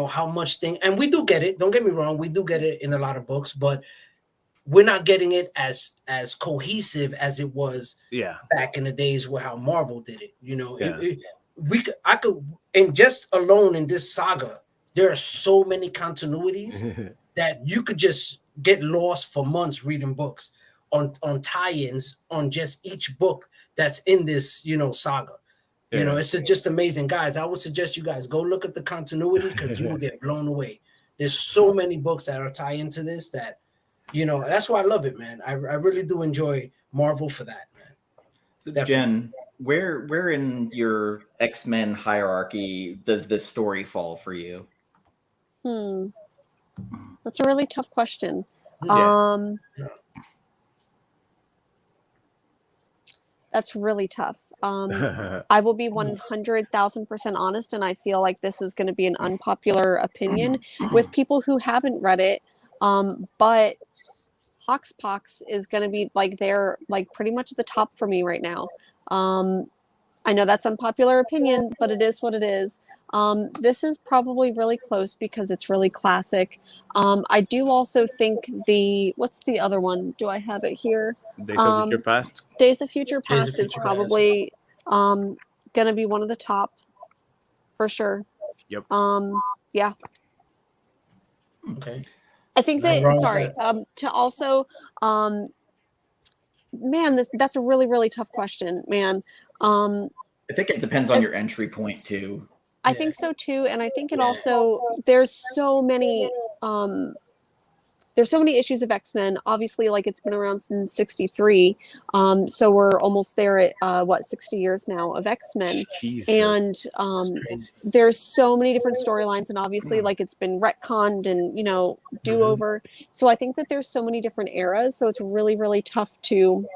how much and we do get it. Don't get me wrong. We do get it in a lot of books, but we're not getting it as cohesive as it was back in the days where how Marvel did it. I could, and just alone in this saga, there are so many continuities that you could just get lost for months reading books on tie-ins on just each book that's in this, saga. It's just amazing, guys. I would suggest you guys go look at the continuity, because you will get blown away. There's so many books that are tied into this that, that's why I love it, man. I really do enjoy Marvel for that, man. So Jen, where in your X-Men hierarchy does this story fall for you? That's a really tough question. That's really tough. I will be 100,000% honest, and I feel like this is going to be an unpopular opinion with people who haven't read it. But Hoxpox is going to be they're pretty much at the top for me right now. I know that's unpopular opinion, but it is what it is. This is probably really close because it's really classic. I do also think what's the other one? Do I have it here? Days of Future Past. Days of Future Past is probably going to be one of the top for sure. Yep. Yeah. Okay. I think to also, man, that's a really, really tough question, man. I think it depends on your entry point too. I think so too, and I think it also there's so many issues of X-Men. Obviously, it's been around since '63, so we're almost there at 60 years now of X-Men. Jesus. And there's so many different storylines, and obviously it's been retconned and do over. So I think that there's so many different eras, so it's really, really tough to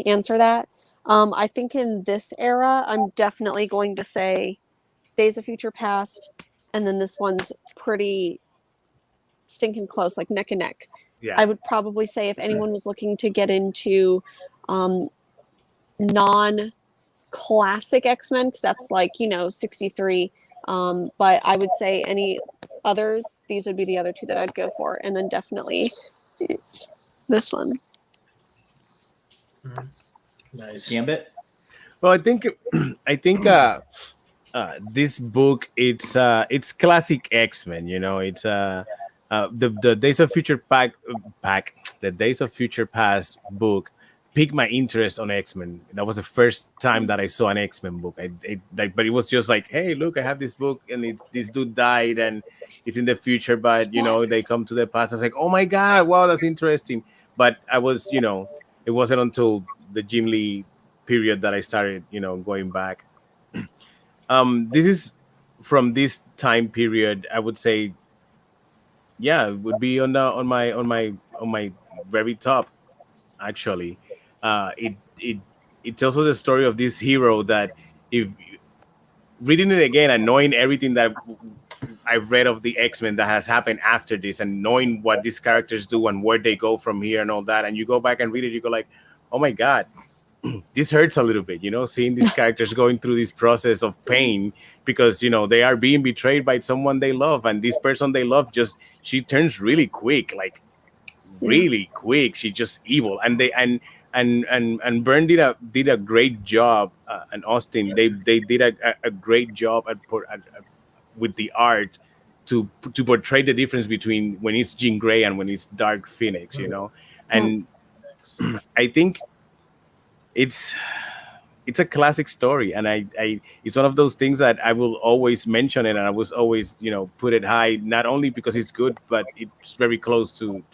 answer that. I think in this era, I'm definitely going to say Days of Future Past, and then this one's pretty stinking close, like neck and neck. Yeah. I would probably say if anyone was looking to get into non-classic X-Men, because that's like, 63. But I would say any others, these would be the other two that I'd go for. And then definitely this one. Nice. Gambit. Well, I think this book, it's classic X-Men. It's the Days of Future the Days of Future Past book piqued my interest on X-Men. That was the first time that I saw an X-Men book. But it was just like, hey, look, I have this book, and this dude died, and it's in the future, but they come to the past. I was like, oh my god, wow, that's interesting. But I was, it wasn't until the Jim Lee period that I started, going back. This is from this time period. I would say, yeah, it would be on my very top. Actually, it's also the story of this hero that, if reading it again and knowing everything that I've read of the X-Men that has happened after this, and knowing what these characters do and where they go from here and all that, and you go back and read it, you go like, oh my god, this hurts a little bit, seeing these characters going through this process of pain because, they are being betrayed by someone they love, and this person they love she turns really quick, like really quick. She's just evil, and Byrne did a great job, and Austen they did a great job with the art to portray the difference between when it's Jean Grey and when it's Dark Phoenix, and I think it's a classic story, and I it's one of those things that I will always mention it, and I was always put it high, not only because it's good, but it's very close to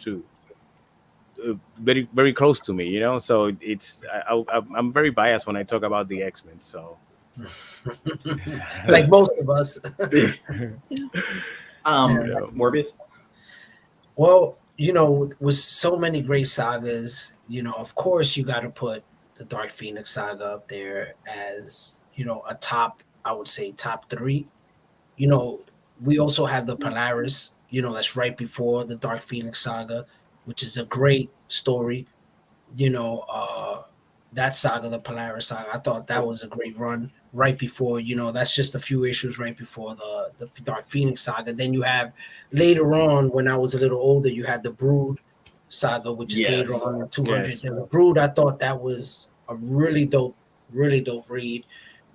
very very close to me, so it's I'm very biased when I talk about the X-Men, so like most of us. Morbius. Well, with so many great sagas, of course you got to put the Dark Phoenix saga up there as, a top, I would say top 3. We also have the Polaris, that's right before the Dark Phoenix saga, which is a great story. That saga, the Polaris saga, I thought that was a great run right before, that's just a few issues right before the Dark Phoenix saga. Then you have later on, when I was a little older, you had the Brood saga, which is later on in 200. Yes. And the Brood, I thought that was a really dope read.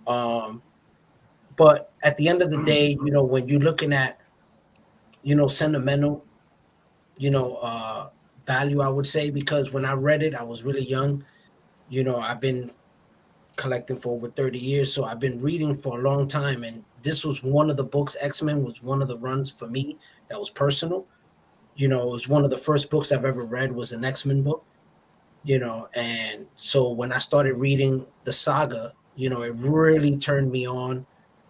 But at the end of the day, when you're looking at, sentimental, value, I would say, because when I read it, I was really young. I've been collecting for over 30 years, so I've been reading for a long time, and this was one of the books. X-Men was one of the runs for me that was personal. It was one of the first books I've ever read was an X-Men book. And so when I started reading the saga, it really turned me on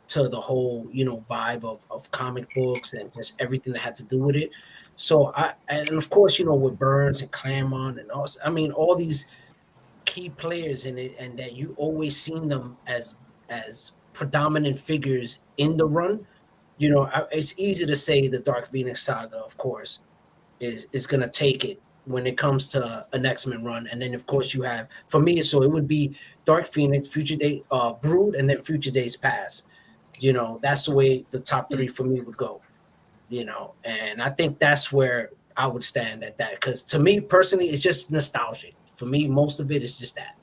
to the whole, vibe of comic books and just everything that had to do with it. So and of course, with Burns and Claremont and all these key players in it, and that you always seen them as predominant figures in the run. It's easy to say the Dark Phoenix saga, of course, is gonna take it when it comes to an X-Men run. And then of course you have, for me, so it would be Dark Phoenix, Future Day, Brood, and then Future Days Past. That's the way the top 3 for me would go. And I think that's where I would stand at that, because to me personally, it's just nostalgic. For me, most of it is just that,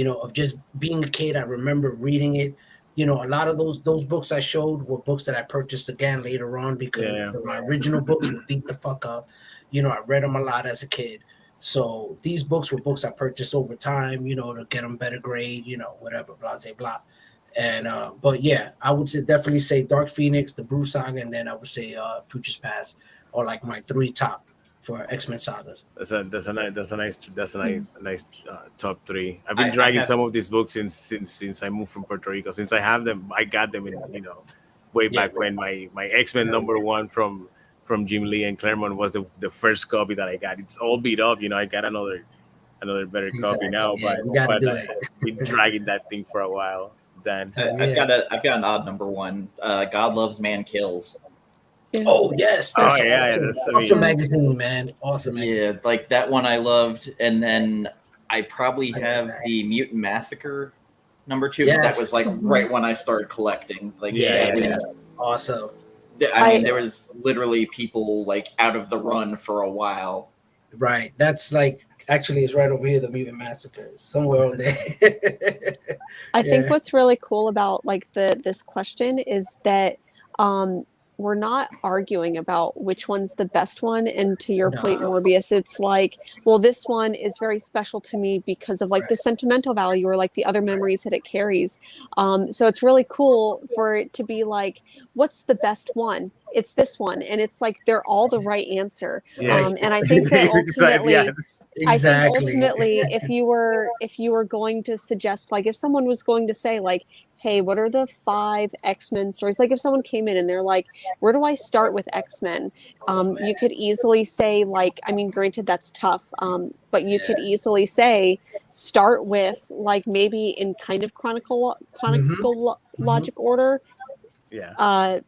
of just being a kid. I remember reading it. A lot of those books I showed were books that I purchased again later on, because my original books were beat the fuck up. I read them a lot as a kid. So these books were books I purchased over time, to get them better grade, whatever, blah, blah, blah. And but yeah, I would definitely say Dark Phoenix, the Brew Saga, and then I would say Futures Past are like my 3 top for X-Men sagas. That's a nice top 3. I've been dragging some of these books since I moved from Puerto Rico. Since I have them, I got them in way back when my X-Men #1 from Jim Lee and Claremont was the first copy that I got. It's all beat up, I got another better copy now, but I've been dragging that thing for a while. Dan. I've got an odd number one. God Loves Man Kills. Yeah. Oh yes, Oh that's yeah, awesome. that's Awesome amazing. magazine, man. Awesome magazine. Yeah, like that one I loved, and then I probably have the Mutant Massacre number 2 because that Yes. was like right when I started collecting. Like Yeah, that was, awesome. I mean, there was literally people like out of the run for a while. Right. That's like actually it's right over here, the Mutant Massacre. Somewhere on there. I think what's really cool about like this question is that we're not arguing about which one's the best one. And to your point, Morbius, it's like, well, this one is very special to me because of like the sentimental value or like the other memories that it carries. So it's really cool for it to be like, what's the best one? It's this one, and it's like they're all the right answer. And I think that ultimately, I think ultimately, if you were going to suggest, like, if someone was going to say, like, hey, what are the 5 X-Men stories? Like, if someone came in and they're like, where do I start with X-Men? You could easily say, like, I mean, granted, that's tough, but you could easily say, start with, like, maybe in kind of chronological order. Yeah.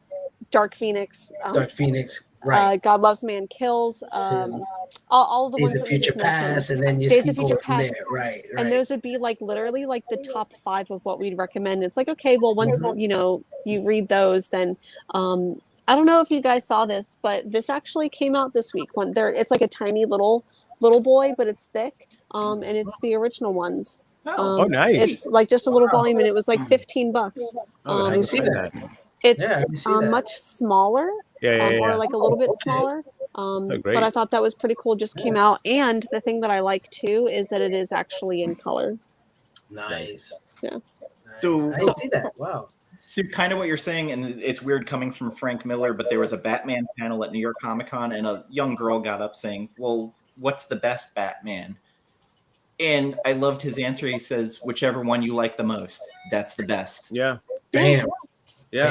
Dark Phoenix. Dark Phoenix. Right. God Loves Man Kills. All the Days ones of that we Future just mentioned. Past, and then you Days keep of Future going from Past. there. Right. And those would be like literally like the top 5 of what we'd recommend. It's like, okay, well, once you know you read those, then I don't know if you guys saw this, but this actually came out this week. When it's like a tiny little boy, but it's thick, and it's the original ones. Oh, nice. It's like just a little volume, and it was like $15. I can see that. It's much smaller, or like a little bit smaller. But I thought that was pretty cool. Just came out, and the thing that I like too is that it is actually in color. Nice. Yeah. So I didn't see that. Wow. So kind of what you're saying, and it's weird coming from Frank Miller, but there was a Batman panel at New York Comic Con, and a young girl got up saying, "Well, what's the best Batman?" And I loved his answer. He says, "Whichever one you like the most, that's the best." Yeah. Bam. Yeah,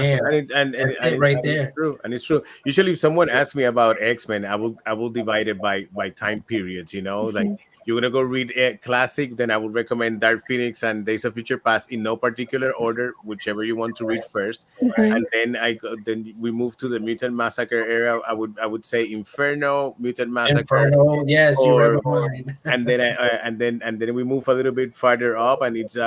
and right there. It's true, and it's true. Usually, if someone asks me about X-Men, I will divide it by time periods. You know, like you're gonna go read a classic, then I would recommend Dark Phoenix and Days of Future Past in no particular order, whichever you want to read first. And then then we move to the Mutant Massacre era. I would say Inferno, Mutant Massacre. Inferno, yes, you read mine. And then and then we move a little bit farther up, and it's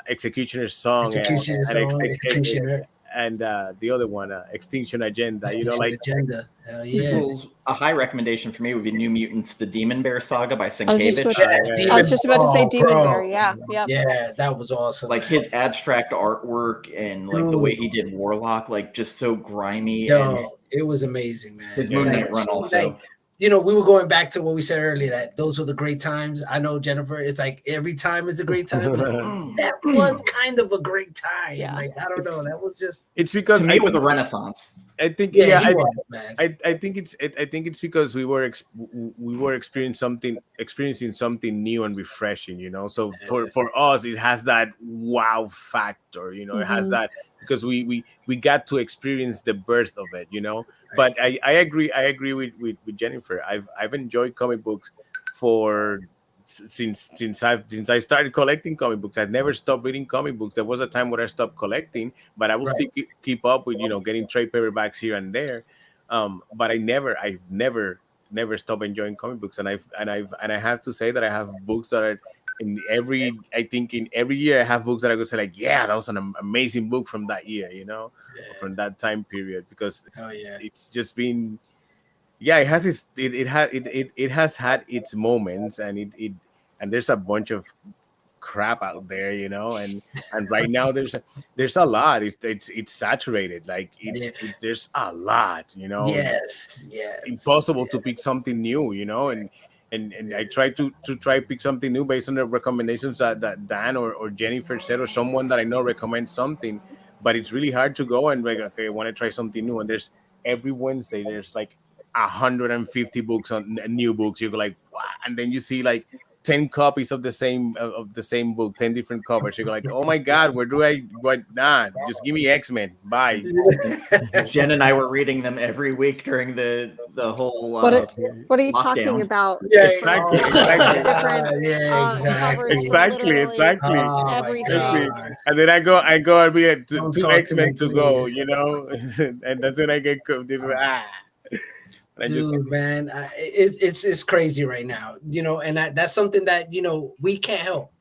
Executioner's Song. Executioner. And the other one, Extinction Agenda. Agenda. Hell yeah. Well, a high recommendation for me would be New Mutants: The Demon Bear Saga by Sienkiewicz. I was just about to say Demon Bear. Yeah, yeah, that was awesome. Like his abstract artwork and like the way he did Warlock, like just so grimy. It was amazing, man. His Moon Knight run also. Like, you know, we were going back to what we said earlier, that those were the great times. I know, Jennifer, it's like every time is a great time. That was kind of a great time. Yeah. Like, I don't know. That was just. It's because to me, it was a renaissance. I think man. I think it's because we were experiencing something new and refreshing, you know. So for us, it has that wow factor, you know. It has that because we got to experience the birth of it, you know. But I agree with Jennifer. I've enjoyed comic books since I started collecting comic books. I've never stopped reading comic books. There was a time where I stopped collecting, but I will still keep up with, you know, getting trade paperbacks here and there. But I've never stopped enjoying comic books, and I have to say that I have books that are in every year I have books that I could say like, yeah, that was an amazing book from that year, you know, from that time period, because it's just been. Yeah, it has had its moments, and there's a bunch of crap out there, you know, and right now there's a lot. It's saturated, like there's a lot, you know. Yes. Impossible to pick something new, you know, and I try to pick something new based on the recommendations that Dan or Jennifer said, or someone that I know recommends something, but it's really hard to go and like, okay, I want to try something new, and there's every Wednesday there's like 150 books on new books. You go like, wow, and then you see like 10 copies of the same book, 10 different covers. You're like, oh my god, where do I what? Nah, just give me X-Men. Bye. Jen and I were reading them every week during the whole. What are you talking lockdown. about? Yeah, Exactly, exactly. Different covers for Exactly. literally Oh, my everything. God. And then I go and be like, Don't two talk to X-Men me, to go, please. you know, and that's when I get And I just Dude, man, it's crazy right now, you know, and that's something that, you know, we can't help.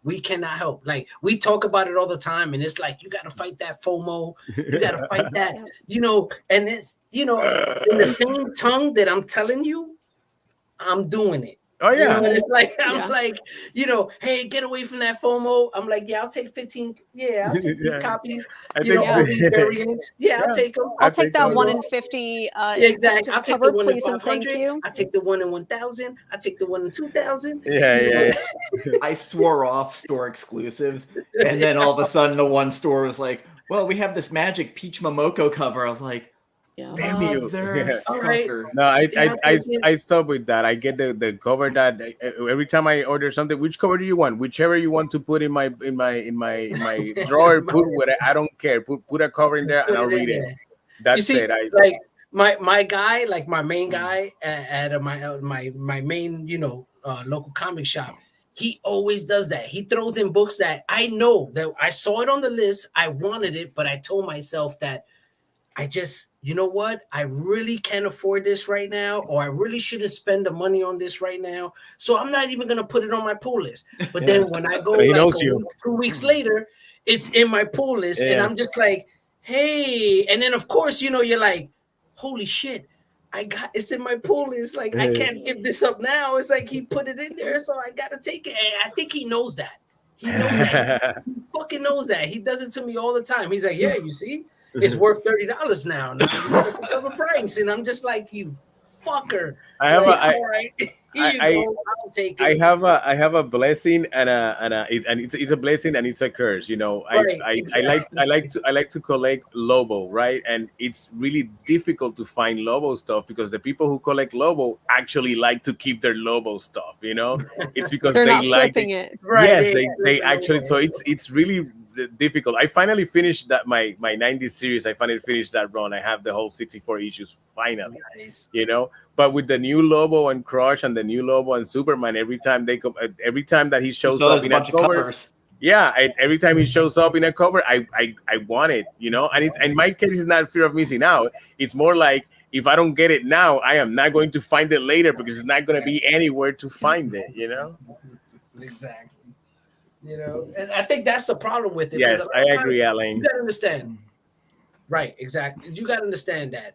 We cannot help. Like, we talk about it all the time, and it's like, you got to fight that FOMO. You got to fight that, you know, and it's, you know, in the same tongue that I'm telling you, I'm doing it. oh You know, yeah. and it's like, I'm Yeah. like, you know, hey, get away from that FOMO. I'm like, yeah, I'll take 15. Yeah, I'll take these Yeah. copies. I You know, think- all these variants. Yeah, Yeah. I'll take them. I'll take that those. 1 in 50 Yeah, exactly. I'll incentive take cover, the one in please and thank 500. you. I'll take the one in 1,000. I'll take the one in 2,000. Yeah, You know? yeah. I swore off store exclusives, and then all of a sudden the one store was like, "Well, we have this magic Peach Momoko cover." I was like, Yeah. Damn you. All right. "Motherfucker." No, Yeah, I stop with that. I get the cover that every time I order something. Which cover do you want? Whichever you want to put in my drawer. Put what I don't care. Put a cover in there and I'll read it. You That's see, it. like my guy, like my main guy at my main, you know, local comic shop. He always does that. He throws in books that I know that I saw it on the list. I wanted it, but I told myself that I just, you know what? I really can't afford this right now, or I really shouldn't spend the money on this right now. So I'm not even gonna put it on my pull list. But then when I go He like knows you. 2 weeks later, it's in my pull list, and Yeah. I'm just like, hey. And then of course, you know, you're like, holy shit, it's in my pull list. Like, I can't give this up now. It's like he put it in there, so I gotta take it. And I think he knows that. He knows that. He fucking knows that. He does it to me all the time. He's like, yeah, you see. It's worth $30 now. Now you gotta pick up a price, and I'm just like, you fucker. I have like, all right, here you I- go. I'll take it. I have a blessing and it's a blessing and it's a curse. You know, Right, I exactly. like to collect Lobo, right? And it's really difficult to find Lobo stuff because the people who collect Lobo actually like to keep their Lobo stuff. You know, it's because They're they not like flipping it. Right, yes, yeah, they yeah, actually. yeah. So it's really difficult. I finally finished that my 90s series. I finally finished that run. I have the whole 64 issues finally. Nice. You know, but with the new Lobo and Crush and the new Lobo and Superman, every time that he shows So up there's a in a bunch of cover, covers. yeah, every time he shows up in a cover, I want it, you know. And it's, in my case, it's not fear of missing out. It's more like, if I don't get it now, I am not going to find it later because it's not going to be anywhere to find it, you know. Exactly. You know, and I think that's the problem with it. Yes, 'cause a lot I of times, agree, Alain. You gotta understand. Right, exactly. You gotta understand that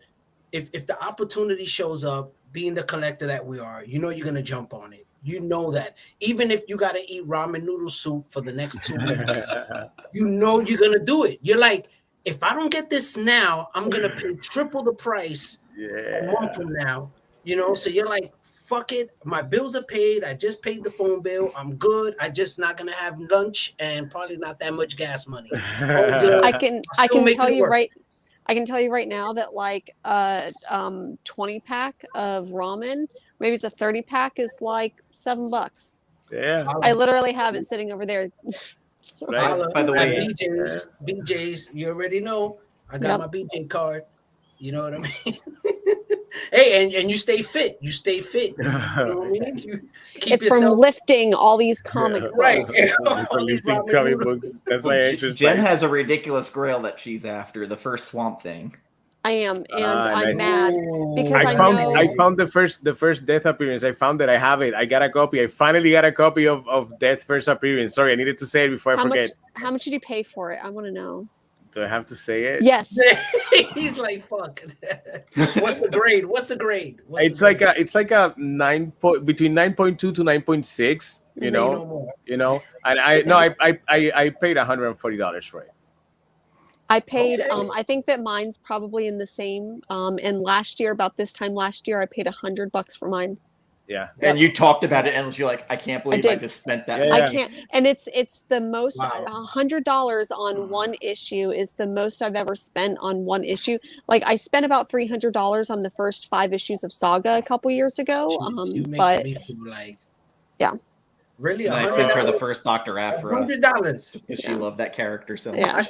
if the opportunity shows up, being the collector that we are, you know you're gonna jump on it. You know that. Even if you gotta eat ramen noodle soup for the next 2 weeks, you know you're gonna do it. You're like, if I don't get this now, I'm gonna pay triple the price a month from now. You know, so you're like, fuck it. My bills are paid. I just paid the phone bill. I'm good. I just not gonna have lunch and probably not that much gas money. All good. I can still make tell it you work. right. I can tell you right now that like 20 pack of ramen, maybe it's a 30 pack, is like $7. Yeah, I literally have it sitting over there. right. Holla By the at way, BJ's, you already know. I got Yep. my BJ card. You know what I mean? Hey, and you stay fit. You stay fit. You know what I mean? You keep It's from yourself lifting all these comic right. books. All these Collecting ramen comic noodles. books. That's my exercise. Jen has a ridiculous grail that she's after, the first Swamp Thing. I am, and I'm nice. mad because I found the first Death appearance. I found it. I have it. I got a copy. I finally got a copy of Death's first appearance. Sorry, I needed to say it before I forget. How much did you pay for it? I want to know. Do I have to say it? Yes. He's like, fuck. What's the grade? It's like a 9 between 9.2 to 9.6. You know, and I paid $140 for it. I paid. I think that mine's probably in the same. And last year, about this time last year, I paid $100 for mine. Yeah. And you talked about it, and you're like, I can't believe I did. just spent that. Yeah. money. I can't, and it's the most. Wow. $100 on one issue is the most I've ever spent on one issue. Like I spent about $300 on the first 5 issues of Saga a couple years ago. You make But me feel like, yeah. Really? And I sent her the first Dr. Aphra $100 because she loved that character so much. Yeah.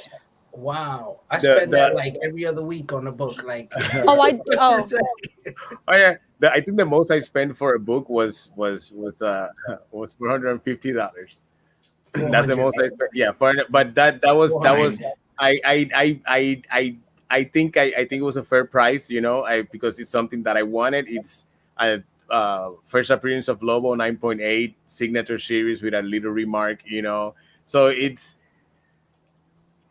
Wow, I spend that like every other week on a book. Like, oh yeah, I think the most I spent for a book was $450. That's the most I spent. Yeah, but that was I think it was a fair price, you know, because it's something that I wanted. It's a first appearance of Lobo 9.8 signature series with a little remark, you know. So it's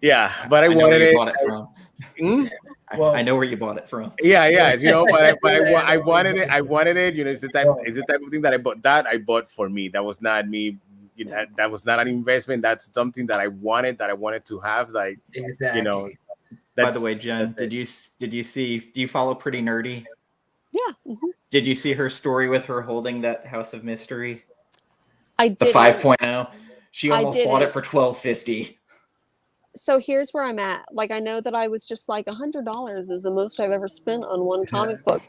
but I wanted it. Bought it from. I know where you bought it from. Yeah, you know, but I wanted it. I wanted it. You know, it's the type of thing that I bought. That I bought for me. That was not me. You know, that was not an investment. That's something that I wanted. That I wanted to have. Like, exactly. You know. By the way, Jen, did you see? Do you follow Pretty Nerdy? Yeah. Mm-hmm. Did you see her story with her holding that House of Mystery? I did. The 5.0. She almost bought it for $12.50. So here's where I'm at. Like, I know that I was just like $100 is the most I've ever spent on one comic book.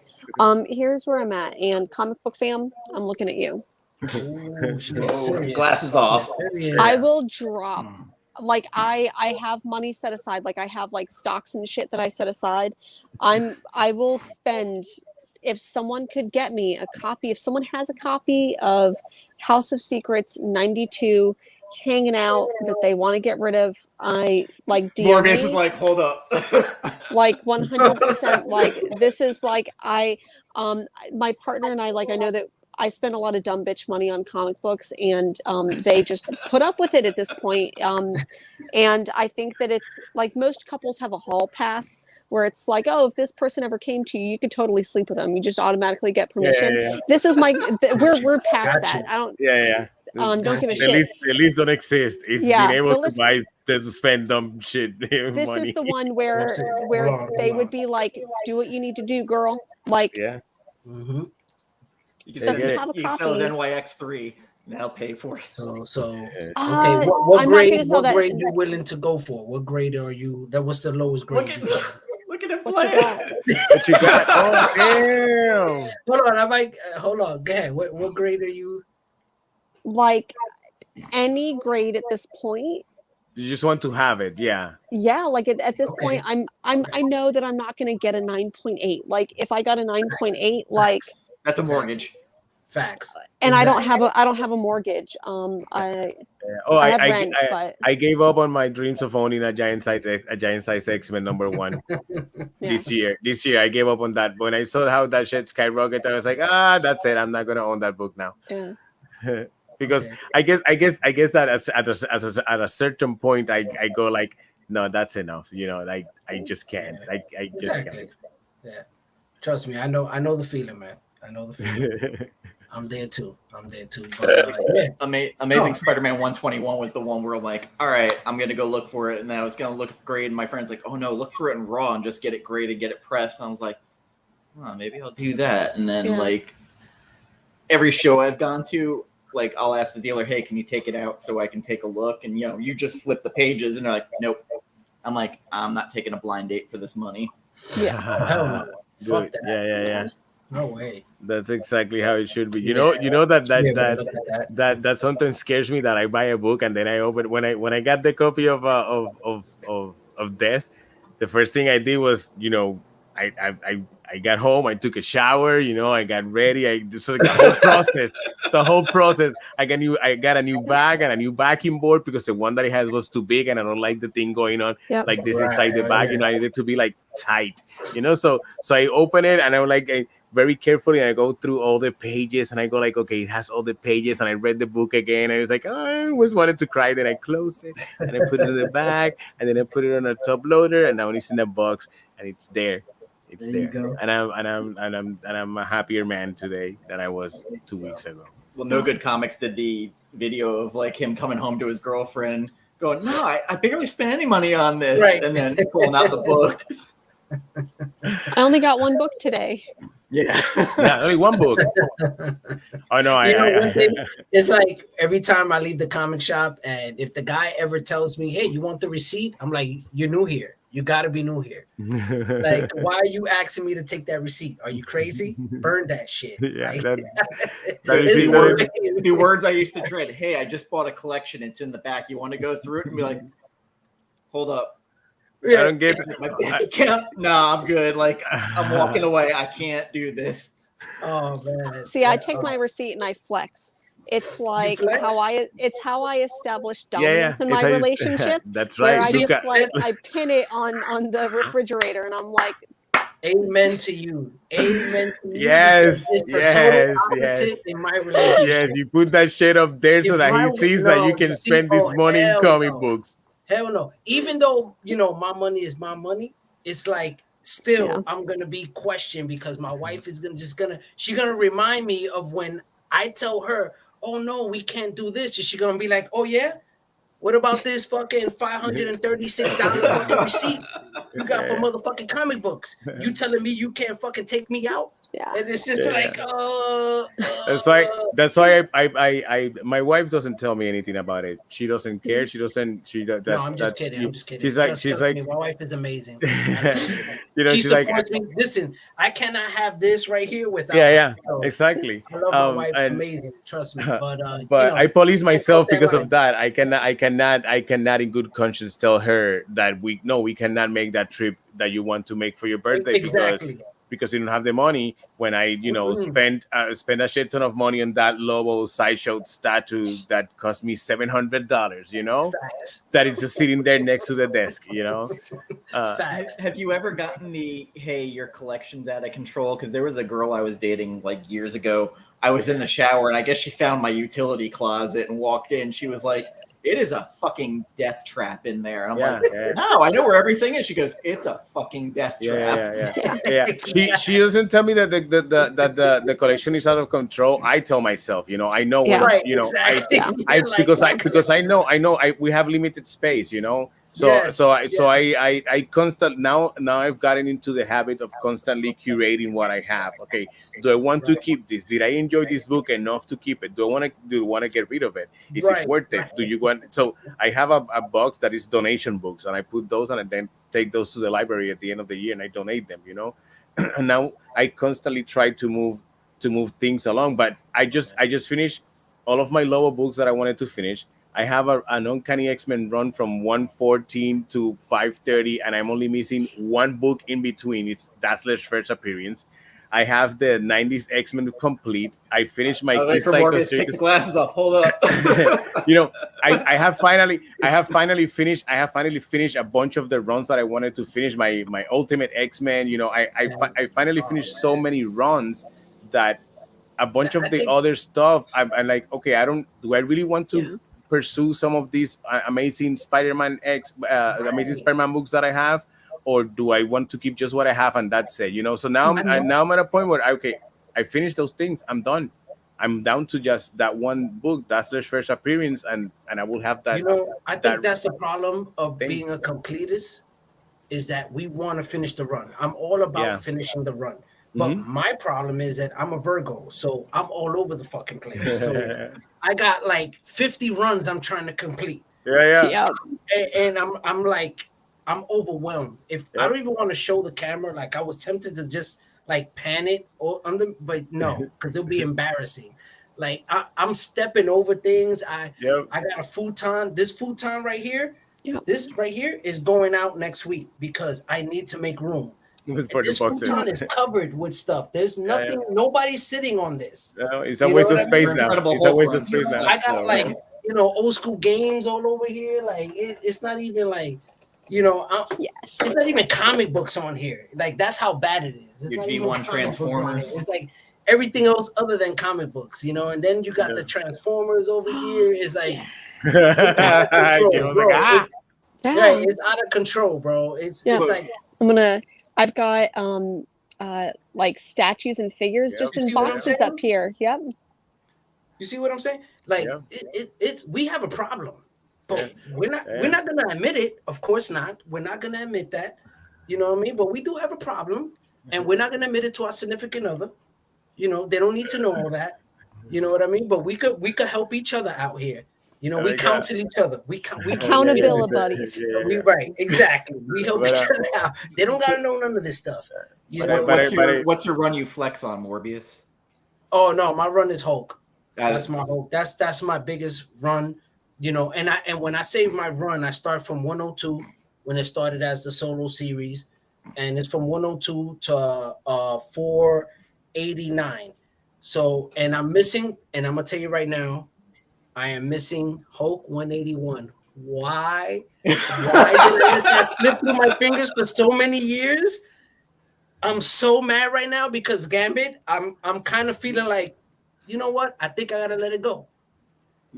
Here's where I'm at. And comic book fam, I'm looking at you. Glasses off. I will drop. Like I have money set aside. Like I have like stocks and shit that I set aside. I will spend, if someone could get me a copy, if someone has a copy of House of Secrets 92 hanging out that they want to get rid of, I like DM Morbius me. is like, hold up. Like 100%. Like this is like my partner and I, like, I know that I spend a lot of dumb bitch money on comic books, and they just put up with it at this point. And I think that it's like most couples have a hall pass where it's like, oh, if this person ever came to you, you could totally sleep with them. You just automatically get permission. Yeah. This is we're past that. I don't. Yeah. Don't give a shit. At least don't exist. It's being able to spend dumb shit. This money. is the one where they would be like, do what you need to do, girl. Like, Mm-hmm. You can sell NYX3. They'll pay for it. So okay. What grade? What grade you willing to go for? What grade are you? That was the lowest grade. Look at him play. What you got? Oh damn! Hold on. Go ahead. What grade are you? Like any grade at this point. You just want to have it, yeah. Yeah, like at this point, I know that I'm not going to get a 9.8. Like if I got a 9.8, like that's a mortgage. Facts. And exactly. I don't have a mortgage. I have rent, but I gave up on my dreams of owning a giant size X-Men #1 this year. This year I gave up on that. When I saw how that shit skyrocketed, I was like, that's it. I'm not gonna own that book now. Yeah. Because I guess that at a certain point I go like, no, that's enough. You know, like I just can't. I just can't. Yeah. Trust me, I know the feeling, man. I know the feeling. I'm there too. But, Amazing Spider-Man 121 was the one where I'm like, all right, I'm gonna go look for it, and then I was gonna look for grade, and my friend's like, oh no, look for it in raw and just get it graded, get it pressed. And I was like, maybe I'll do that. And then like every show I've gone to, like I'll ask the dealer, hey, can you take it out so I can take a look? And you just flip the pages, and they're like, nope. I'm like, I'm not taking a blind date for this money. Yeah. Fuck that. Yeah. No way. That's exactly how it should be. You know that sometimes scares me that I buy a book and then I open when I got the copy of Death. The first thing I did was, I got home, I took a shower, I got ready. The whole process. I got a new bag and a new backing board because the one that I had was too big and I don't like the thing going on like this inside the bag. I needed to be like tight. So I open it and I'm like very carefully, and I go through all the pages and I go like, okay, it has all the pages, and I read the book again. I was like, I always wanted to cry. Then I close it and I put it in the bag, and then I put it on a top loader, and now it's in a box and it's there. It's there. And I'm a happier man today than I was 2 weeks ago. Well, No Good Comics did the video of like him coming home to his girlfriend going, no, I barely spent any money on this. Right. And then pulling out the book. I only got one book today. Yeah. Only one book. Oh no, it's like every time I leave the comic shop, and if the guy ever tells me, hey, you want the receipt? I'm like, you're new here. You got to be new here. Like, why are you asking me to take that receipt? Are you crazy? Burn that shit. Yeah, The words I used to dread. Hey, I just bought a collection. It's in the back. You want to go through it and be like, hold up. I don't get my bank account. No, I'm good. Like, I'm walking away. I can't do this. Oh man. See, I take my receipt and I flex. It's like how I establish dominance in my relationship. That's right. Where I just I pin it on the refrigerator and I'm like, amen to you. Amen to you. Yes. In my relationship. Yes, you put that shit up there so that he sees that you can spend this money in comic books. Hell no. Even though, my money is my money, it's like still I'm gonna be questioned because my wife is she's gonna remind me of when I tell her, oh no, we can't do this. Is she gonna be like, oh yeah? What about this fucking $536 fucking receipt you got for motherfucking comic books? You telling me you can't fucking take me out? Yeah. And it's just like, that's why I my wife doesn't tell me anything about it. She doesn't care. She doesn't. No, I'm just kidding. I'm just kidding. She's like, my wife is amazing. she supports me. Listen, I cannot have this right here without. Yeah, so, exactly. I love my wife. Amazing. Trust me. But I police myself because of that. I cannot in good conscience tell her that we cannot make that trip that you want to make for your birthday because you don't have the money. When I spend a shit ton of money on that Lobo sideshow statue that cost me $700, that is just sitting there next to the desk, Have you ever gotten the hey, your collection's out of control? Because there was a girl I was dating like years ago. I was in the shower and I guess she found my utility closet and walked in. She was like, it is a fucking death trap in there. And I'm like, no, I know where everything is. She goes, it's a fucking death trap. Yeah. She doesn't tell me that the collection is out of control. I tell myself, I know because I know we have limited space, So I constantly now I've gotten into the habit of constantly curating what I have. Okay, do I want to keep this? Did I enjoy this book enough to keep it? Do I want to get rid of it? Is it worth it? Do you want? So I have a box that is donation books, and I put those on, and then take those to the library at the end of the year, and I donate them. And now I constantly try to move things along. But I just finished all of my lower books that I wanted to finish. I have an Uncanny X-Men run from 114 to 530, and I'm only missing one book in between. It's Dazzler's first appearance. I have the 90s X-Men complete. I finished my Kid Psycho Circus. Take the glasses off. Hold up. I have finally finished a bunch of the runs that I wanted to finish. My Ultimate X-Men. I finally finished so many runs that a bunch of the other stuff. I'm like, okay, do I really want to pursue some of these amazing Spider-Man books that I have, or do I want to keep just what I have and that's it? So now I'm at a point where I finished those things. I'm done. I'm down to just that one book. That's their first appearance, and I will have that. I think that's the problem of being a completist, is that we want to finish the run. I'm all about finishing the run. But my problem is that I'm a Virgo, so I'm all over the fucking place. So I got like 50 runs I'm trying to complete. And I'm like, I'm overwhelmed. I don't even want to show the camera, like I was tempted to just like pan it but no, because it'll be embarrassing. Like I'm stepping over things. I got a futon. This futon right here, this right here is going out next week because I need to make room. This futon is covered with stuff. There's nothing. Nobody's sitting on this. It's a waste of space now. It's a waste of space now. I got old school games all over here. Like it's not even like, it's not even comic books on here. Like that's how bad it is. It's your G1 Transformers. It's like everything else other than comic books, And then you got the Transformers over here. It's like it's out of control, bro. It's like I've got like statues and figures just in boxes up here. Yep. You see what I'm saying? Like we have a problem, but we're not gonna admit it. Of course not. We're not gonna admit that. You know what I mean? But we do have a problem, and we're not gonna admit it to our significant other. They don't need to know all that. You know what I mean? But we could we help each other out here. We counsel each other. We accountability buddies. Right, exactly. We help each other out. They don't gotta know none of this stuff. What's your run you flex on, Morbius? Oh no, my run is Hulk. Got That's it. my Hulk. That's my biggest run. You know, and when I say my run, I start from 102 when it started as the solo series, and it's from 102 to 489. So, and I'm missing, and I'm gonna tell you right now, I am missing Hulk 181. Why? Why did I let that slip through my fingers for so many years? I'm so mad right now because Gambit, I'm kind of feeling like, you know what? I think I gotta let it go.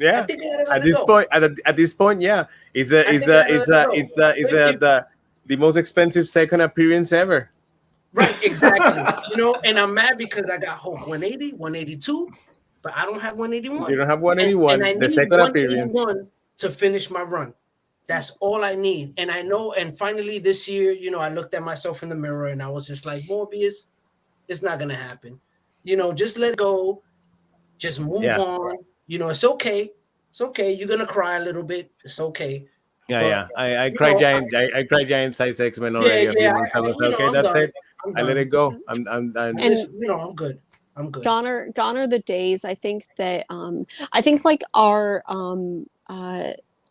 I Yeah. think I gotta let At it this go. point, at this point, yeah, I think I gotta let it go. the most expensive second appearance ever. Right, exactly. You know, and I'm mad because I got Hulk 180, 182, but I don't have 181. You don't have And 181, I the need second appearance. 181 to finish my run. That's all I need. And I know, and finally this year, you know, I looked at myself in the mirror and I was just like, Morbius, it's not gonna happen. You know, just let go, just move Yeah. on. You know, it's okay. It's okay. You're gonna cry a little bit. It's okay. Yeah, But yeah. I you cried know, giant. I cried giant size X-Men yeah, already a few yeah. months ago. So, You know, okay, I'm that's done. it. I'm I let done. it go. I I'm just, you know, I'm good. I'm good. Gone are the days. I think that I think like our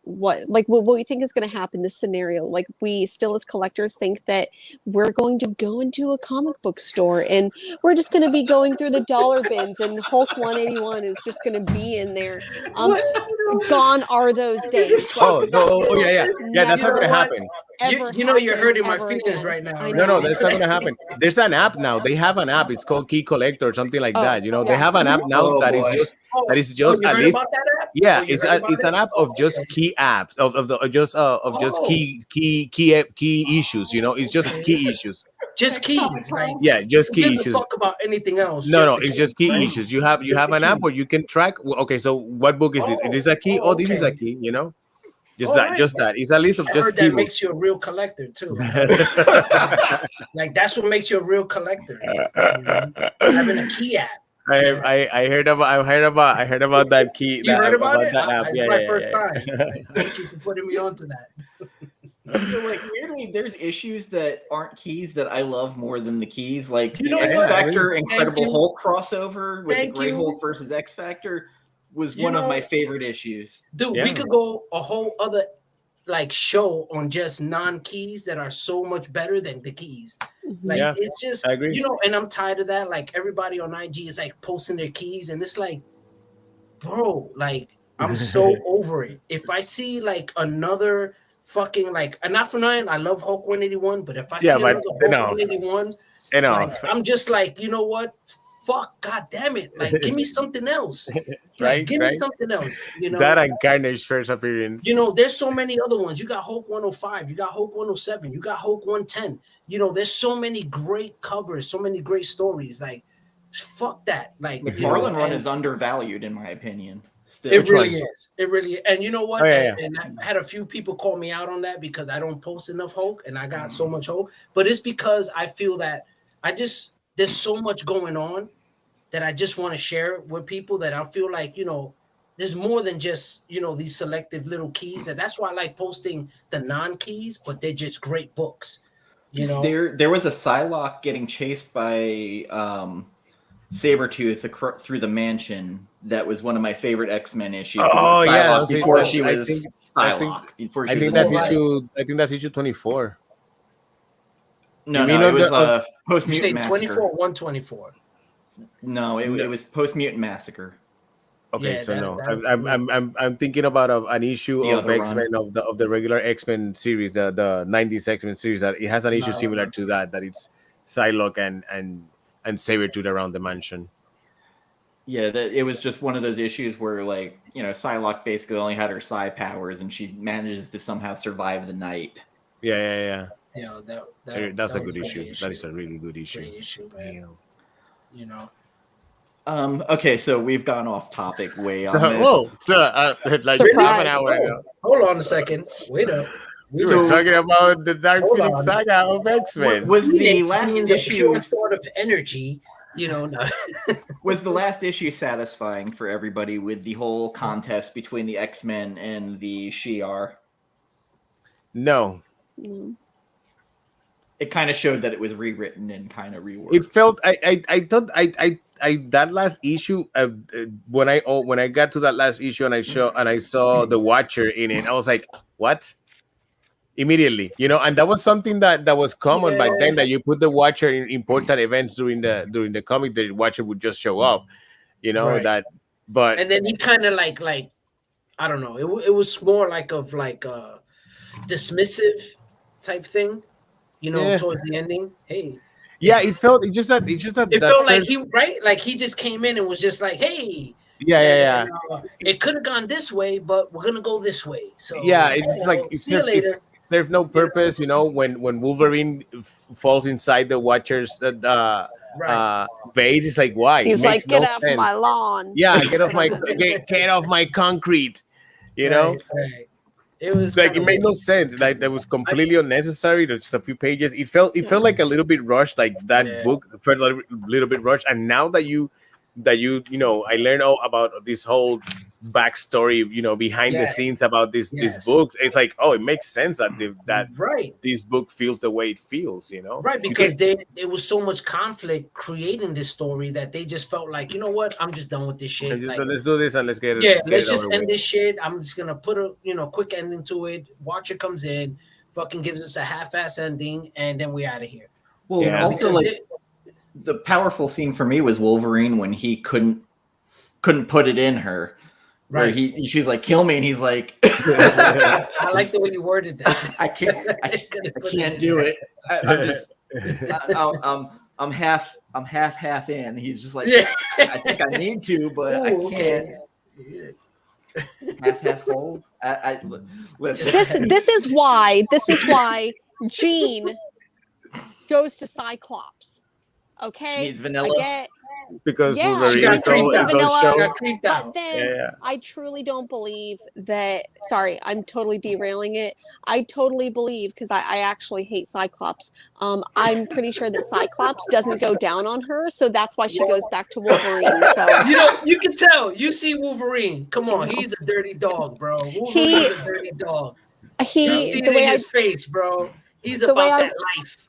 what we think is going to happen, this scenario, like we still as collectors think that we're going to go into a comic book store and we're just going to be going through the dollar bins and Hulk 181 is just going to be in there. What? Gone are those days. Like Oh, that no, oh will yeah, yeah. Yeah, that's not You know gonna never what? happen. ever You know you're happen hurting my ever feelings again. right now, I No, right? no, know. that's not gonna happen. There's an app now. They have an app. It's called Key Collector or something like Oh, that. You know, they yeah. have an app Mhm. now Oh that is boy. just Oh, you at heard least, about that app? yeah, Oh, you heard about it's it? an app Oh, of just okay. key apps of just Oh, key issues. You know, it's just okay. key issues. Just keys, like Yeah, just who key gives a issues. fuck about anything else? No, Just no, the it's keys, just key right? issues. You Just have the an app keys. where you can track. Okay, so what book is it? Is this a key? Oh, this is a Okay. key. You know, All right. just that. It's a list of I just heard that keywords. makes you a real collector too. I heard like that's what makes you a real collector. You know? Having a key app. Yeah. I heard about that key You heard about about it? that app. It's Yeah, my yeah, first yeah, time. yeah. Thank you for putting me on to that. So like weirdly, there's issues that aren't keys that I love more than the keys. Like You the know X what? Factor Thank Incredible you. Hulk crossover with the Thank Gray you. Hulk versus X Factor was You one of know, my favorite issues. dude, we Yeah. could go a whole other like show on just non-keys that are so much better than the keys. Like Yeah, it's just, I agree. you know, and I'm tired of that. Like everybody on IG is like posting their keys, and it's like, bro, like I'm so over it. If I see like another fucking like, and not for nothing, I love Hulk 181, but if I Yeah, see but another Hulk enough, 181, like enough. I'm just like, you know what? Fuck, god damn it. Like, give me something else. Like, Right, give me right. something else, you That know. and Carnage first appearance. You know, there's so many other ones. You got Hulk 105, you got Hulk 107, you got Hulk 110. You know, there's so many great covers, so many great stories. Like, fuck that. Like, you know, McFarlane run and is undervalued in my opinion. Still. it Which really one? is. It really is. And you know Oh what? yeah, And I had a few people call me out on that because I don't post enough Hulk and I got so much Hulk. But it's because I feel that there's so much going on that I just want to share with people that I feel like, you know, there's more than just, you know, these selective little keys. And that's why I like posting the non-keys, but they're just great books. You know, There was a Psylocke getting chased by Sabretooth through the mansion. That was one of my favorite X-Men issues because it was Oh yeah, Psylocke before she I was think Psylocke. Before she I was think an that's X-Men. issue. I think that's issue 24. No, You mean no, it on was the post you say Mutant 24 Massacre. or 124. No, it No. was post Mutant Massacre. Okay, Yeah, so no, that I'm thinking about an issue The of other X Men run. of the regular X Men series, the 90s X Men series, that it has an issue similar to that it's Psylocke and Sabretooth around the mansion. Yeah, it was just one of those issues where, like, you know, Psylocke basically only had her psi powers, and she manages to somehow survive the night. Yeah. Yeah, That's a was good great issue. That is a really good issue. Great issue, man. Damn. You know. Okay, so we've gone off topic way on this. Whoa, like Surprise. half an hour ago. Hold on a second. Wait up. We So- were talking about the Dark Hold Phoenix on. Saga of X Men. Was the Phoenix last being the issue pure sort of energy, you know. No. was the last issue satisfying for everybody with the whole contest between the X-Men and the Shi'ar? No, Mm. It kind of showed that it was rewritten and kind of reworked. it felt. I thought that last issue, when I got to that last issue and I saw the Watcher in it, I was like, what? Immediately, and that was something that was common back then, that you put the Watcher in important events during the comic. The Watcher would just show up, Right. that. But and then he kind of like I don't know. It was more like a dismissive type thing, towards the ending. Hey, yeah, it felt like he just came in and was just like, hey. Yeah. It could have gone this way, but we're gonna go this way. So yeah, it's like see you later. It serves no purpose, when Wolverine falls inside the Watcher's base. It's like, why? He's like, get off my lawn. Yeah, get off my get off my concrete. Right. It was like, it made no sense. Like, that was completely unnecessary. There's just a few pages. It felt like a little bit rushed. Like, that book felt a little bit rushed. And now that I learned all about this whole backstory, behind the scenes about these books. It's like, oh, it makes sense that this book feels the way it feels, right, because there was so much conflict creating this story that they just felt like, you know what, I'm just done with this shit. Let's do this and let's get it. Let's just end this shit. I'm just gonna put a quick ending to it. Watcher comes in, fucking gives us a half-ass ending, and then we out of here. Well, also the powerful scene for me was Wolverine when he couldn't put it in her. Where she's like, kill me, and he's like, I like the way you worded that. I can't do it. I'm half in. He's just like, I think I need to, but I can't. Half hold. Listen. This is why Jean goes to Cyclops. Okay, she needs vanilla. Because Wolverine is so but then I truly don't believe that. Sorry, I'm totally derailing it. I totally believe, because I actually hate Cyclops. I'm pretty sure that Cyclops doesn't go down on her, so that's why she goes back to Wolverine. So you can tell. You see Wolverine. Come on, he's a dirty dog, bro. Wolverine's a dirty dog. You see it in his face, bro. He's about that life.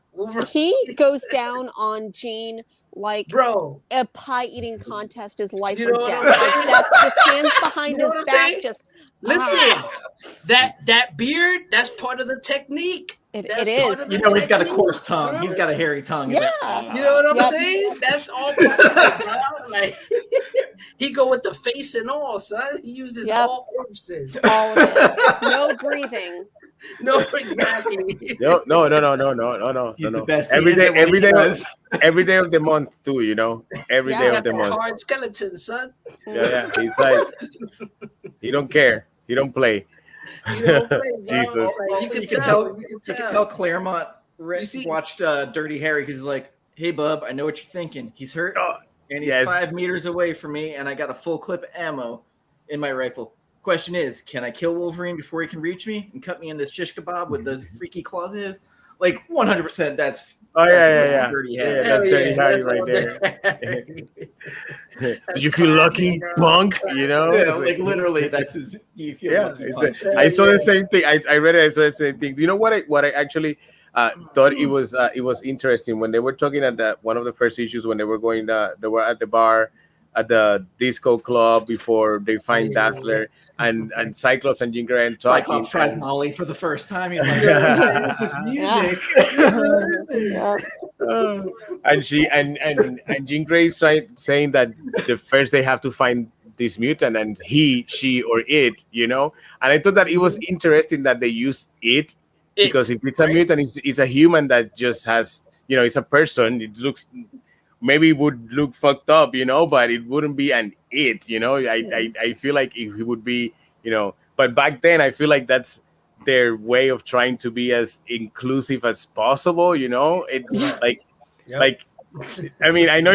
He goes down on Jean like, bro, a pie eating contest is life or death. Like, that's just hands behind his back. Just listen, that beard, that's part of the technique. It is. He's got a coarse tongue. He's got a hairy tongue. Yeah. You know what I'm saying? That's all part of it, bro. Like, he go with the face and all, son. He uses all orifices. All of it. No breathing. No, exactly. No. He's the best. Every day of the month too. Every day of the month. Hard skeleton, son. Yeah. He's like, he don't care. He don't play. Jesus. You can tell Claremont watched Dirty Harry, because he's like, hey, bub, I know what you're thinking. He's hurt, and he's 5 meters away from me, and I got a full clip of ammo in my rifle. Question is, can I kill Wolverine before he can reach me and cut me in this shish kebab with those freaky claws? Like 100%. That's Dirty Harry. That's Dirty Harry right there. Did you feel lucky, punk? Like literally, that's his. You feel lucky, punk. I saw the same thing. I read it. I saw the same thing. Do you know what I actually thought it was interesting when they were talking at one of the first issues, when they were at the bar at the disco club before they find Dazzler, and Cyclops and Jean Grey talking. Cyclops tries Molly for the first time. He's like, this is music. And Jean Grey is saying that the first they have to find this mutant, and he, she, or it, And I thought that it was interesting that they use it, because if it's a mutant, it's a human that just has, it's a person. It looks. Maybe it would look fucked up, but it wouldn't be an it, I feel like it would be, but back then I feel like that's their way of trying to be as inclusive as possible, I mean, I know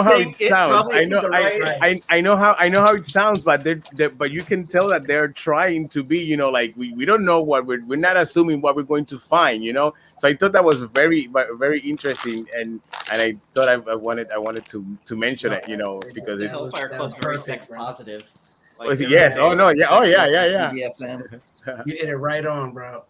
how it sounds. I know how it sounds, but but you can tell that they're trying to be, like we don't know what we're not assuming what we're going to find, So I thought that was very, very interesting, and I thought I wanted to mention it, because it's Hellfire Club's very sex positive. Yes. Oh no. Yeah. Oh yeah. You hit it right on, bro.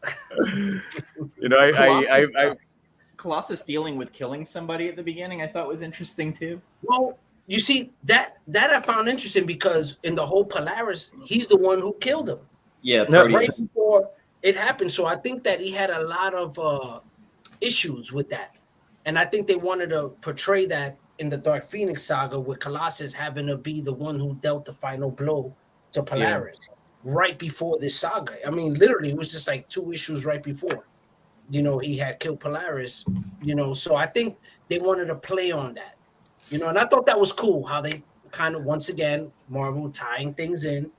Colossus dealing with killing somebody at the beginning I thought was interesting too. Well, you see that I found interesting because in the whole Polaris, he's the one who killed him. Yeah, Right before it happened. So I think that he had a lot of issues with that, and I think they wanted to portray that in the Dark Phoenix saga with Colossus having to be the one who dealt the final blow to Polaris right before this saga. I mean, literally, it was just like 2 issues right before. He had killed Polaris. So I think they wanted to play on that. And I thought that was cool how they kind of once again Marvel tying things in.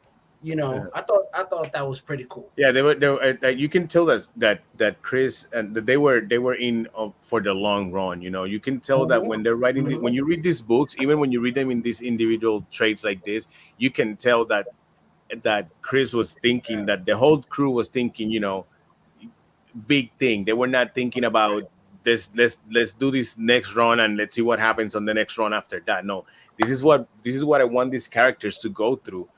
I thought that was pretty cool. Yeah, they were. You can tell that Chris and that they were in for the long run. You can tell that when they're writing, when you read these books, even when you read them in these individual trades like this, you can tell that Chris was thinking, that the whole crew was thinking, big thing. They were not thinking about this. Let's do this next run and let's see what happens on the next run after that. No, this is what I want these characters to go through.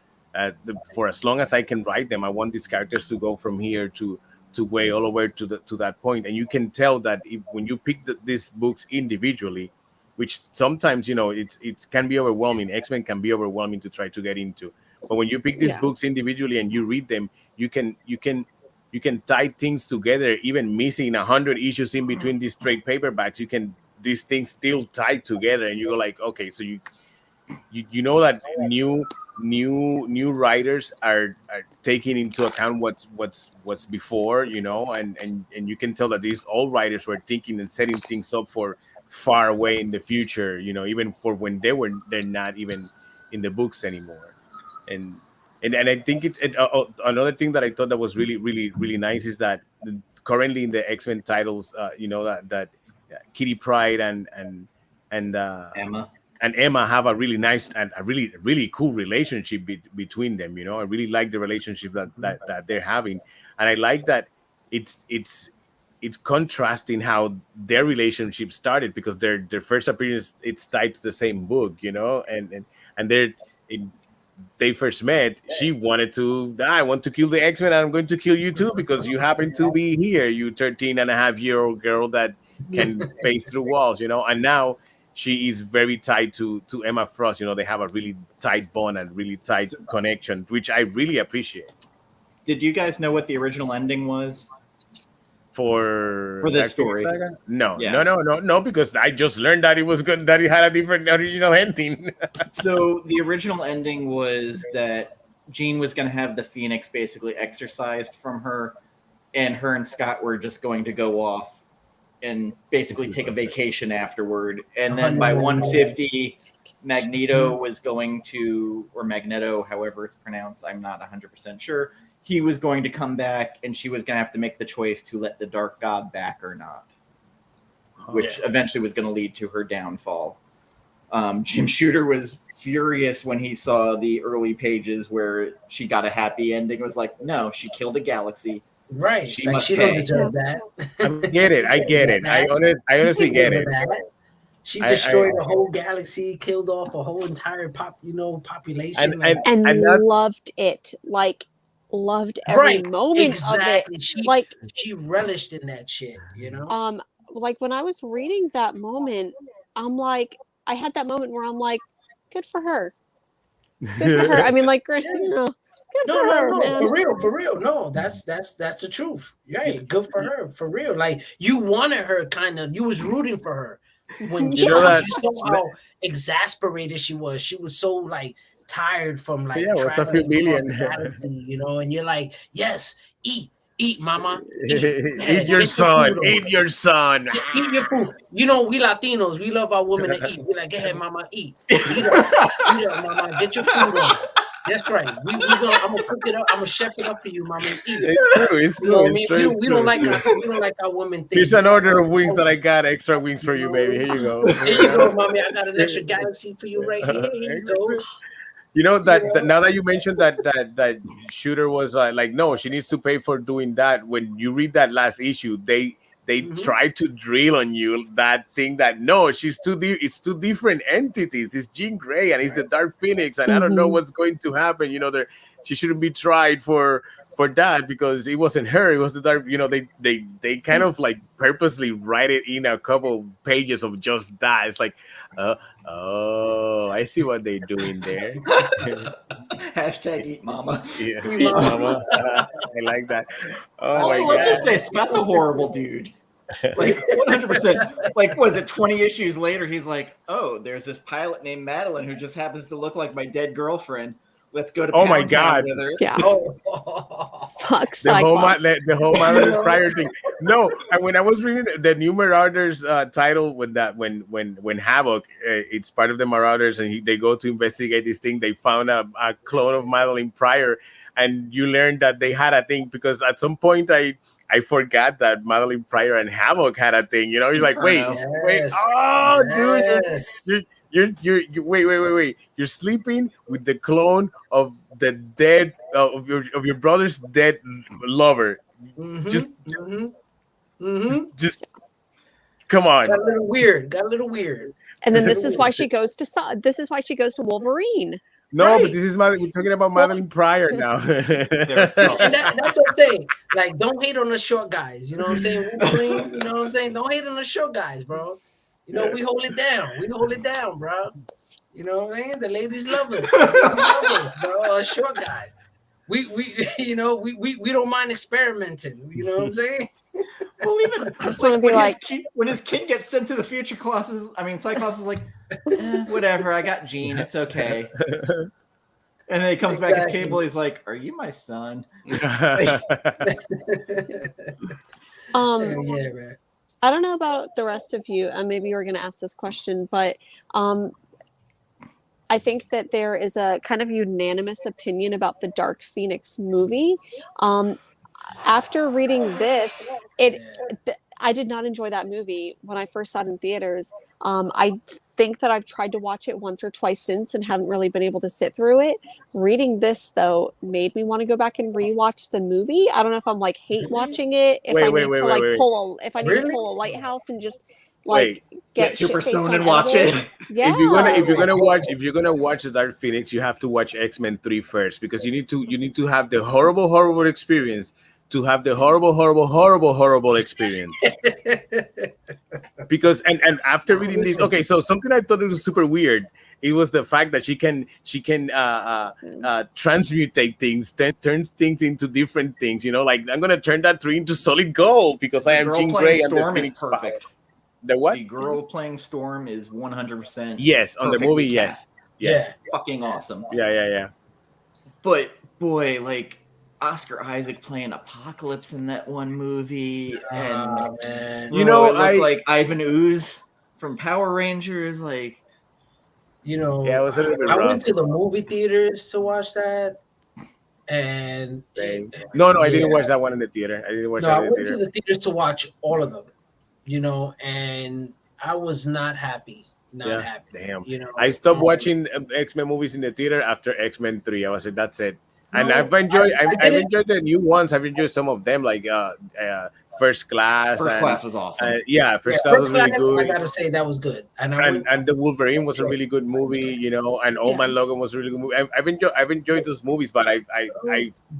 For as long as I can write them, I want these characters to go from here to way all the way to that point. And you can tell that when you pick these books individually, which sometimes it can be overwhelming. X-Men can be overwhelming to try to get into. But when you pick these books individually and you read them, you can tie things together, even missing 100 issues in between these trade paperbacks. These things still tie together, and you go like, okay, so you know that new writers are taking into account what's before, and you can tell that these old writers were thinking and setting things up for far away in the future, even for when they're not even in the books anymore. And I think it's another thing that I thought that was really, really, really nice is that currently in the X-Men titles, that Kitty Pryde and Emma and Emma have a really nice and a really, really cool relationship between them. I really like the relationship that they're having, and I like that it's contrasting how their relationship started, because their first appearance, it's tied to the same book, and they first met. She wanted to, I want to kill the X-Men, and I'm going to kill you too because you happen to be here, you 13-and-a-half-year-old girl that can pace through walls, and now she is very tied to Emma Frost. They have a really tight bond and really tight connection, which I really appreciate. Did you guys know what the original ending was for this story? No, no, because I just learned that it was good, that it had a different original ending. So the original ending was that Jean was going to have the Phoenix basically exorcised from her, and her and Scott were just going to go off and basically take a vacation afterward. And then by 150, Magneto was going to, or Magneto, however it's pronounced, I'm not 100% sure, he was going to come back, and she was going to have to make the choice to let the Dark God back or not, which eventually was going to lead to her downfall. Jim Shooter was furious when he saw the early pages where she got a happy ending. It was like, no, she killed a galaxy. Right. She like, must she pay. don't deserve that. I get it. I honestly get it. She destroyed a whole galaxy, killed off a whole entire population, and loved it. Like, loved every moment of it. She relished in that shit, Like when I was reading that moment, I'm like, I had that moment where I'm like, good for her. Good for her. I mean, like, good for her, man. For real. No, that's the truth. Right. Good for her, for real. Like, you wanted her you was rooting for her when you saw how exasperated she was. She was so like tired from like traveling across the galaxy, and you're like, yes, eat, mama. Eat your son. Eat your son. Eat your food. We Latinos, we love our women to eat. We're like, go ahead, mama, eat. Eat up, mama. Get your food on. That's right. I'm gonna cook it up. I'm gonna chef it up for you, mama. Eat it. It's true. We don't like our women. Here's an order of wings that I got. Extra wings for you, baby. Here you go. Here you go, mommy. I got an extra galaxy for you right here. Here you go. Now that you mentioned that Shooter was like, no, she needs to pay for doing that. When you read that last issue, they they try to drill on you that thing that no, it's two different entities. It's Jean Grey and it's the Dark Phoenix, and I don't know what's going to happen. She shouldn't be tried for that because it wasn't her, it was the Dark. They kind of like purposely write it in a couple pages of just that. It's like, oh, I see what they're doing there. Hashtag eat mama. Yeah, eat mama. I like that. Oh my God. Let's just say Scott's a horrible dude. Like 100%. Like, what is it? 20 issues later, he's like, "Oh, there's this pilot named Madeline who just happens to look like my dead girlfriend. Let's go to oh my Pound God Town with her." Yeah. Fuck the whole Cyclops. the whole Madeline Pryor thing. No, and when I was reading the new Marauders title with that, when Havoc, it's part of the Marauders, and they go to investigate this thing, they found a clone of Madeline Pryor, and you learn that they had a thing because at some point I forgot that Madeline Pryor and Havoc had a thing. You're like, wait, oh, dude, you're wait. You're sleeping with the clone of the dead of your brother's dead lover. Just come on. Got a little weird. And then this is why she goes to Wolverine. No, Right. but this is we're talking about Madeline Pryor now. And that's what I'm saying. Like, don't hate on the short guys. You know what I'm saying? Wolverine, you know what I'm saying? Don't hate on the short guys, bro. We hold it down. We hold it down, bro. You know what I mean? The ladies love us. Bro. Short guy. We don't mind experimenting. You know what I'm saying? Well, even I just want to be like, when his kid gets sent to the future classes, Cyclops is like, whatever, I got Jean, it's okay. And then he comes back as Cable, he's like, "Are you my son?" Yeah, man. I don't know about the rest of you, and maybe you were going to ask this question, but I think that there is a kind of unanimous opinion about the Dark Phoenix movie. After reading this, I did not enjoy that movie when I first saw it in theaters. I think that I've tried to watch it once or twice since and haven't really been able to sit through it. Reading this, though, made me want to go back and rewatch the movie. I don't know if I'm like hate watching it, if I need to pull a Lighthouse and just like get super shit-faced stoned on and watch edibles. it. Yeah. If you're gonna watch the Dark Phoenix, you have to watch X-Men 3 first because you need to have the horrible experience to have the horrible experience. Because and after reading this, okay, so something I thought it was super weird. It was the fact that she can transmutate things, turns things into different things. Like I'm gonna turn that tree into solid gold because I am Jean Grey and the Phoenix perfect. The what? The girl playing Storm is 100%. Yes, on the movie, yes. Fucking awesome. Yeah. But boy, like Oscar Isaac playing Apocalypse in that one movie, and man. it looked like Ivan Ooze from Power Rangers, like. It was a little bit I rough. went to the movie theaters to watch that, and no, I didn't watch that one in the theater. I went to the theaters to watch all of them, and I was not happy. Not happy. Damn. I stopped watching X-Men movies in the theater after X-Men 3. I was like, that's it. And I've enjoyed the new ones. I've enjoyed some of them, like First Class. First Class was awesome. First Class was really good. I gotta say that was good. And the Wolverine was a really good movie, and Old Man Logan was a really good movie. I've enjoyed those movies, but I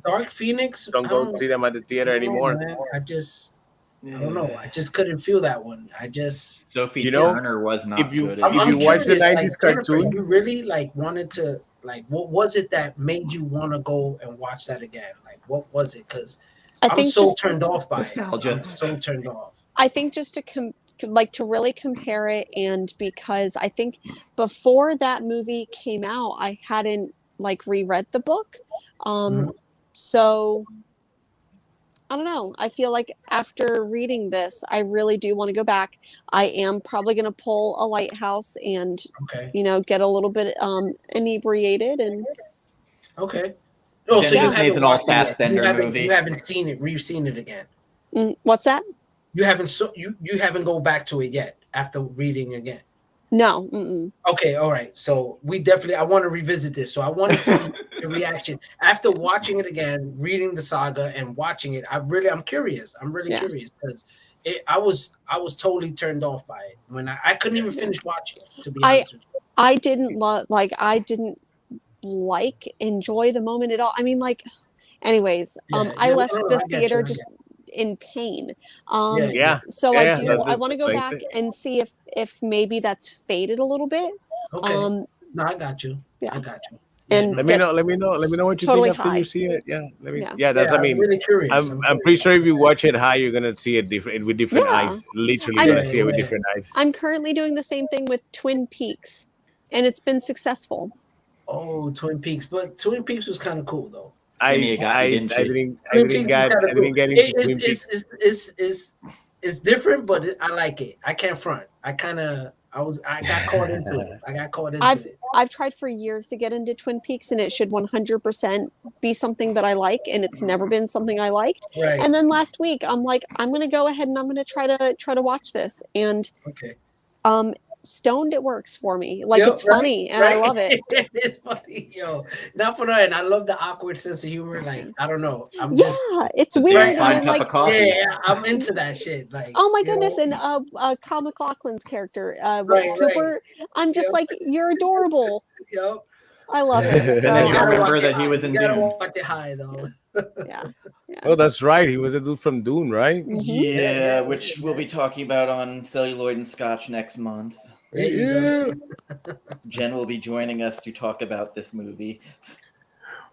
Dark Phoenix don't go see them at the theater anymore. Man. I don't know. I just couldn't feel that one. Sophie Turner was not good. If you watch the 90s cartoon, you really wanted to. What was it that made you want to go and watch that again? What was it? Because I'm so turned off by nostalgia. I'm so turned off. I think just to really compare it, and because I think before that movie came out, I hadn't reread the book, so I don't know. I feel like after reading this, I really do want to go back. I am probably going to pull a Lighthouse and, get a little bit inebriated and. Okay. Oh, so you haven't watched it. You haven't seen it. You've seen it again. What's that? You haven't. You haven't go back to it yet after reading again. No. Mm-mm. Okay. All right. So I want to revisit this. So I want to see the reaction after watching it again, reading the saga and watching it. I'm curious. I'm really curious because I was totally turned off by it when I couldn't even finish watching it, to be honest with you. I didn't enjoy the moment at all. I mean, like, anyways, I left the theater just in pain. So I want to go back and see if maybe that's faded a little bit. Okay. No, I got you. I got you. And let me know what you think after you see it. I mean, really curious. I'm pretty sure if you watch it high, you're gonna see it with different eyes. Literally gonna see it with different eyes. I'm currently doing the same thing with Twin Peaks, and it's been successful. Oh, Twin Peaks, but Twin Peaks was kind of cool though. I didn't get into Twin Peaks. It's different, but I like it. I can't front. I got caught into it. I've tried for years to get into Twin Peaks, and it should 100% be something that I like, and it's never been something I liked. Right. And then last week, I'm like, I'm gonna go ahead and I'm gonna try to watch this, and stoned it works for me. Like, it's funny and I love it. It's funny, yo. Not for nothing. I love the awkward sense of humor. Like, I don't know. It's weird. And then, I'm into that shit. Like, oh my goodness, and Kyle MacLachlan's character, Cooper. I'm just like, you're adorable. Yep. I love it. And then you remember that he was in Dune. You gotta Dune. watch it high though. Yeah. Oh, that's right. He was a dude from Dune, right? Mm-hmm. Yeah, which we'll be talking about on Celluloid and Scotch next month. Jen will be joining us to talk about this movie.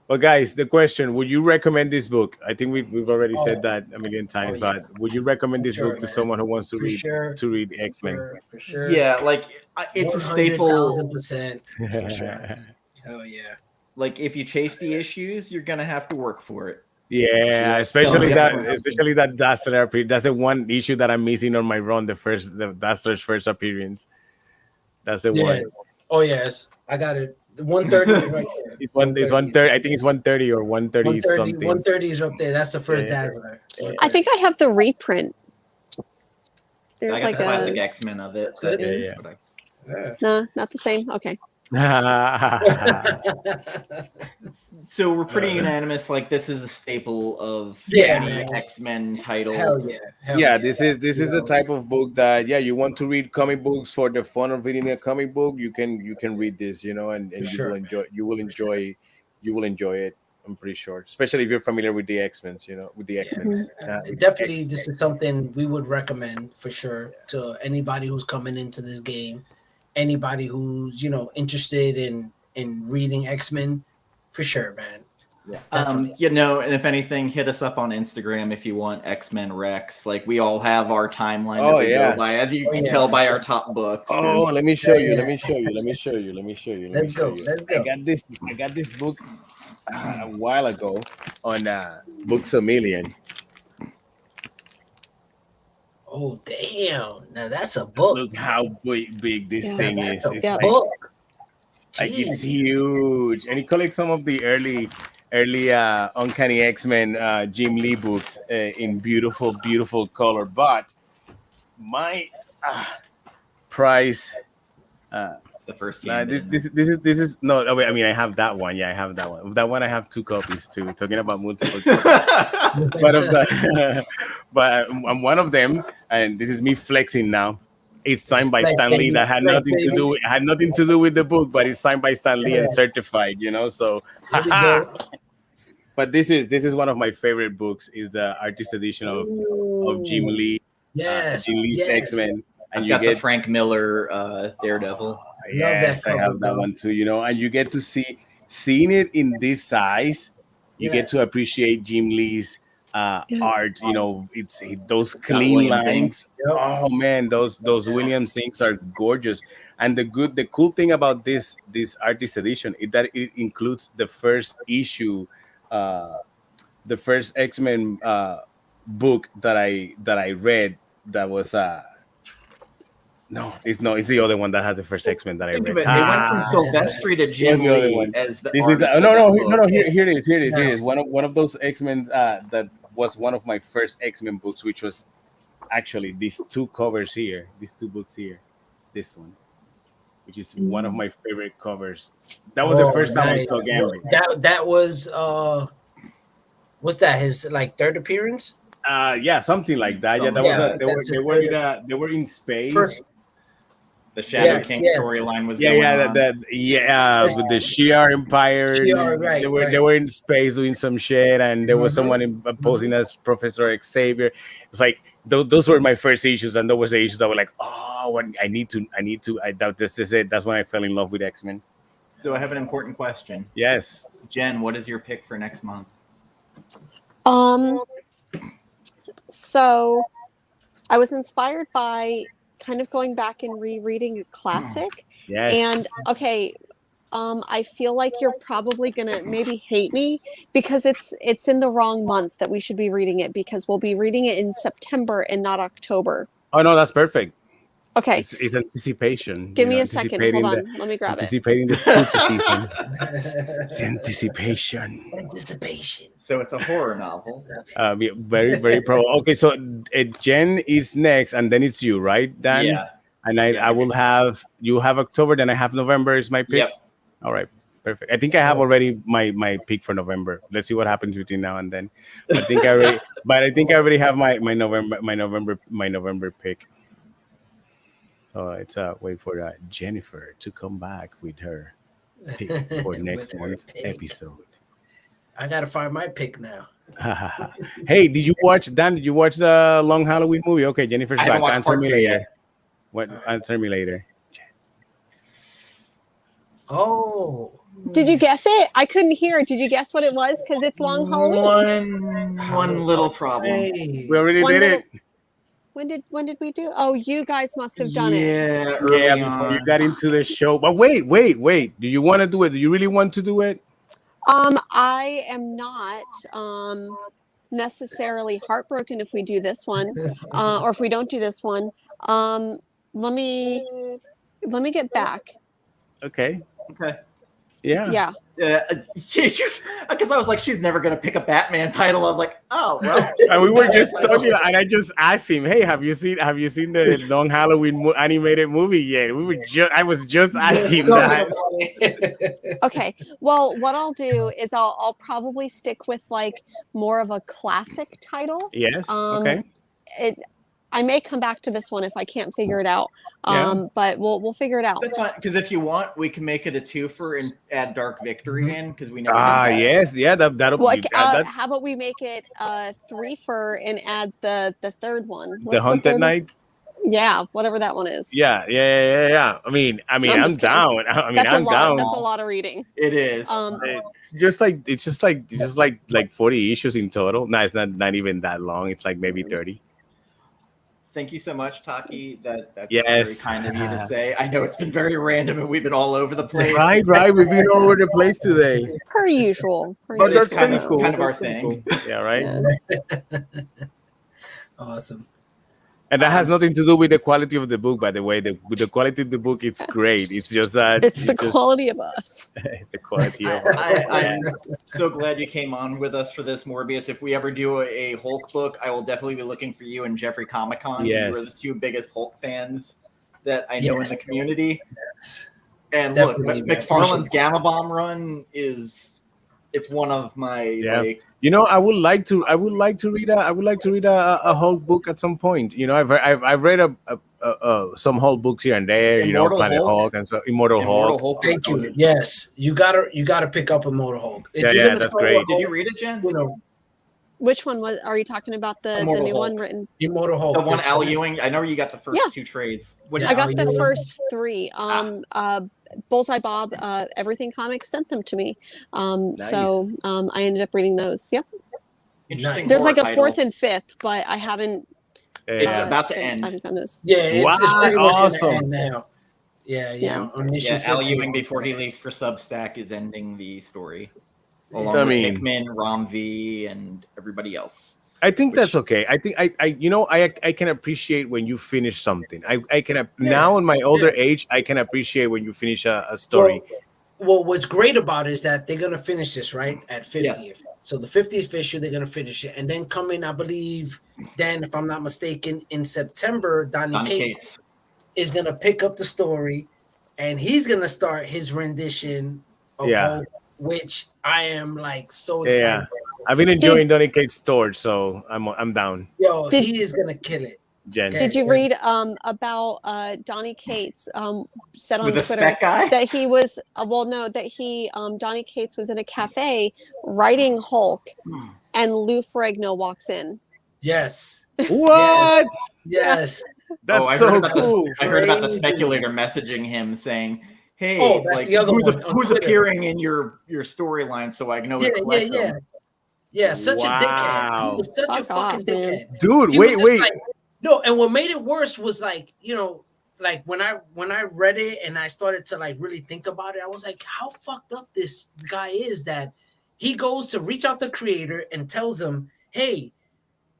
Well, guys, the question: would you recommend this book? I think we've already said that a million times, but would you recommend this book to someone who wants to read X-Men? For sure. Yeah, like it's a staple. 100,000%. For sure. Oh yeah. Like, if you chase the issues, you're gonna have to work for it. Yeah, especially that Dazzler appearance. That's the one issue that I'm missing on my run. The Dazzler's first appearance. That's the one. Oh yes, I got it. 130 right there. It's 130. I think it's 130 or 130 something. 130 is up there. That's the first Dazzler. I think I have the reprint. There's I got the classic X-Men of it. No, not the same. Okay. So we're pretty unanimous. Like, this is a staple of any X-Men title. Hell yeah. This is the type of book that you want to read comic books for the fun of reading a comic book. You can read this, and you will enjoy it. I'm pretty sure, especially if you're familiar with the X-Men, with the X-Men. Definitely, this is something we would recommend for sure to anybody who's coming into this game. Anybody who's interested in reading X-Men, for sure, man. And if anything, hit us up on Instagram if you want X-Men Rex. Like, we all have our timeline that we go by, as you can tell by our top books. Oh, let me show you. Let me show you. Let's go. I got this book a while ago on Books A Million. Oh damn! Now that's a book. Look how big this thing is. It's a book. Like, it's huge, and it collects some of the early Uncanny X-Men Jim Lee books in beautiful color. But my price. The first game. This is no. I mean, I have that one. Yeah, I have that one. That one I have 2 copies too. Talking about multiple copies. but I'm one of them, and this is me flexing now. It's signed by Stan Lee. That had nothing to do with the book, but it's signed by Stan Lee and certified. So. But this is one of my favorite books. Is the artist edition of Jim Lee. Yes, Jim Lee's X-Men. And you get the Frank Miller Daredevil. Yes, I have that one too. And you get to seeing it in this size. You get to appreciate Jim Lee's art. It's those clean lines. Yep. Oh man, those Williams inks are gorgeous. And the cool thing about this artist edition is that it includes the first issue, the first X-Men book that I read. That was it's the other one that has the first X-Men that I read. They went from Silvestri to Jim Lee as the artist. No. Here it is. One of those X-Men that was one of my first X-Men books, which was actually these 2 covers here, these 2 books here, this one, which is one of my favorite covers. That was the first time I saw Gambit. That was what's that? His 3rd appearance? Yeah, something like that. Yeah, that Yeah, was they were in space. First, the Shadow Yes, King yes. storyline was Yeah, going yeah, on. with the Shi'ar Empire. Shi'ar, right, They were in space doing some shit, and there was someone posing as Professor Xavier. It's like those were my first issues, and those were the issues that were like, oh, I need to. I doubt this is it. That's when I fell in love with X-Men. So I have an important question. Yes. Jen, what is your pick for next month? So I was inspired by kind of going back and rereading a classic. Yes. And okay, I feel like you're probably gonna maybe hate me because it's in the wrong month that we should be reading it, because we'll be reading it in September and not October. Oh no, that's perfect. Okay. It's anticipation. Give me a second. Hold on. Let me grab it. Anticipating the spooky season. It's anticipation. Anticipation. So it's a horror novel. Yeah, very, very pro. Okay, so Jen is next, and then it's you, right, Dan? Yeah. And I will have you have October, then I have November is my pick. Yep. All right, perfect. I think I have already my pick for November. Let's see what happens between now and then. I think I already have my November pick. So it's wait for Jennifer to come back with her pick for next month's episode. I gotta find my pick now. Hey, did you watch the Long Halloween movie? Okay, Jennifer's I back. haven't watched Answer part me two later. yet. What? Answer me later. Oh, Did you guess it? I couldn't hear. Did you guess what it was? Because it's Long Halloween. One little problem. hey. We already One did little- it. When did we do? Oh, you guys must have done it. Yeah, early Yeah, before you on. got into the show. But wait. Do you want to do it? Do you really want to do it? I am not necessarily heartbroken if we do this one, or if we don't do this one. Let me get back. Okay. Okay. Yeah. Yeah. Yeah, because I was like, she's never gonna pick a Batman title. I was like, oh well. And we were just talking, and I just asked him, "Hey, have you seen the Long Halloween animated movie yet?" I was just asking that. Okay. Well, what I'll do is I'll probably stick with like more of a classic title. Yes. Okay. I may come back to this one if I can't figure it out. Yeah. But we'll figure it out. That's fine, because if you want, we can make it a twofer and add Dark Victory in, because we know. Yes, yeah, that'll Well, be. how about we make it three-fer and add the third one? The Haunted Night. Yeah, whatever that one is. Yeah. I mean, I'm just down. I'm down. That's a lot of reading. It is. It's just like 40 issues in total. No, it's not even that long. It's like maybe 30. Thank you so much, Taki. That's Yes. very kind of you to say. I know it's been very random and we've been all over the place. Right. We've been all over the place today. Per usual. But that's kind pretty of- cool. kind of our That's pretty thing. cool. Yeah, right. Yeah. Awesome. And that has nothing to do with the quality of the book, by the way. With the quality of the book, it's great. It's just that It's the quality of us. the quality of I'm so glad you came on with us for this, Morbius. If we ever do a Hulk book, I will definitely be looking for you and Jeffrey Comic-Con. Yes. You are the two biggest Hulk fans that I know in the community. Yes. And Definitely, look, man. McFarlane's Gamma Bomb run it's one of my like. You know, I would like to read a Hulk book at some point. You know, I've read some Hulk books here and there. Immortal Planet Hulk and so Immortal Hulk. Thank you. Yes, you gotta pick up Immortal Hulk. If you're Yeah, gonna that's start great. with Did you Hulk, read it, Jen? you know, Which one are you talking about? The Immortal new Hulk. one written? Immortal Hulk. The one It's- Al Ewing. I know you got the first Yeah. two trades. What Yeah. I got the you- first three. Bullseye Bob, Everything Comics sent them to me. So I ended up reading those. Yep. interesting There's like a title. fourth and fifth, but I haven't. It's about to end. I haven't found those. Yeah, it's Wow, pretty much awesome. in the end now. Yeah. On issue Yeah, Al 50. Ewing before he leaves for Substack is ending the story, along I with mean- Hickman, Rom V, and everybody else. I think that's okay. I think I can appreciate when you finish something. I can now in my older age, I can appreciate when you finish a story. Well, what's great about it is that they're gonna finish this right at 50th. Yes. So the 50th issue, they're gonna finish it, and then coming, I believe, Dan, if I'm not mistaken, in September, Donny Donny Cates Cates. is gonna pick up the story, and he's gonna start his rendition of Yeah. Hulk, which I am like so excited. Yeah. I've been enjoying Donny Cates' Torch, so I'm down. Yo, he is gonna kill it. Jen. Did you read about Donny Cates said on With a Twitter spec guy? that he was Donny Cates was in a cafe writing Hulk, and Lou Ferrigno walks in. Yes. What? Yes. That's I so heard about cool. I heard about the Crazy. speculator messaging him saying, "Hey, that's the other who's, one on who's Twitter. appearing in your storyline so I can know to collect them." Yeah, such a dickhead. Wow. He was such a Fuck off, fucking man. dickhead. Dude, He was wait. just like, no, and what made it worse was like, like when I read it and I started to like really think about it, I was like, how fucked up this guy is that he goes to reach out to the creator and tells him, hey,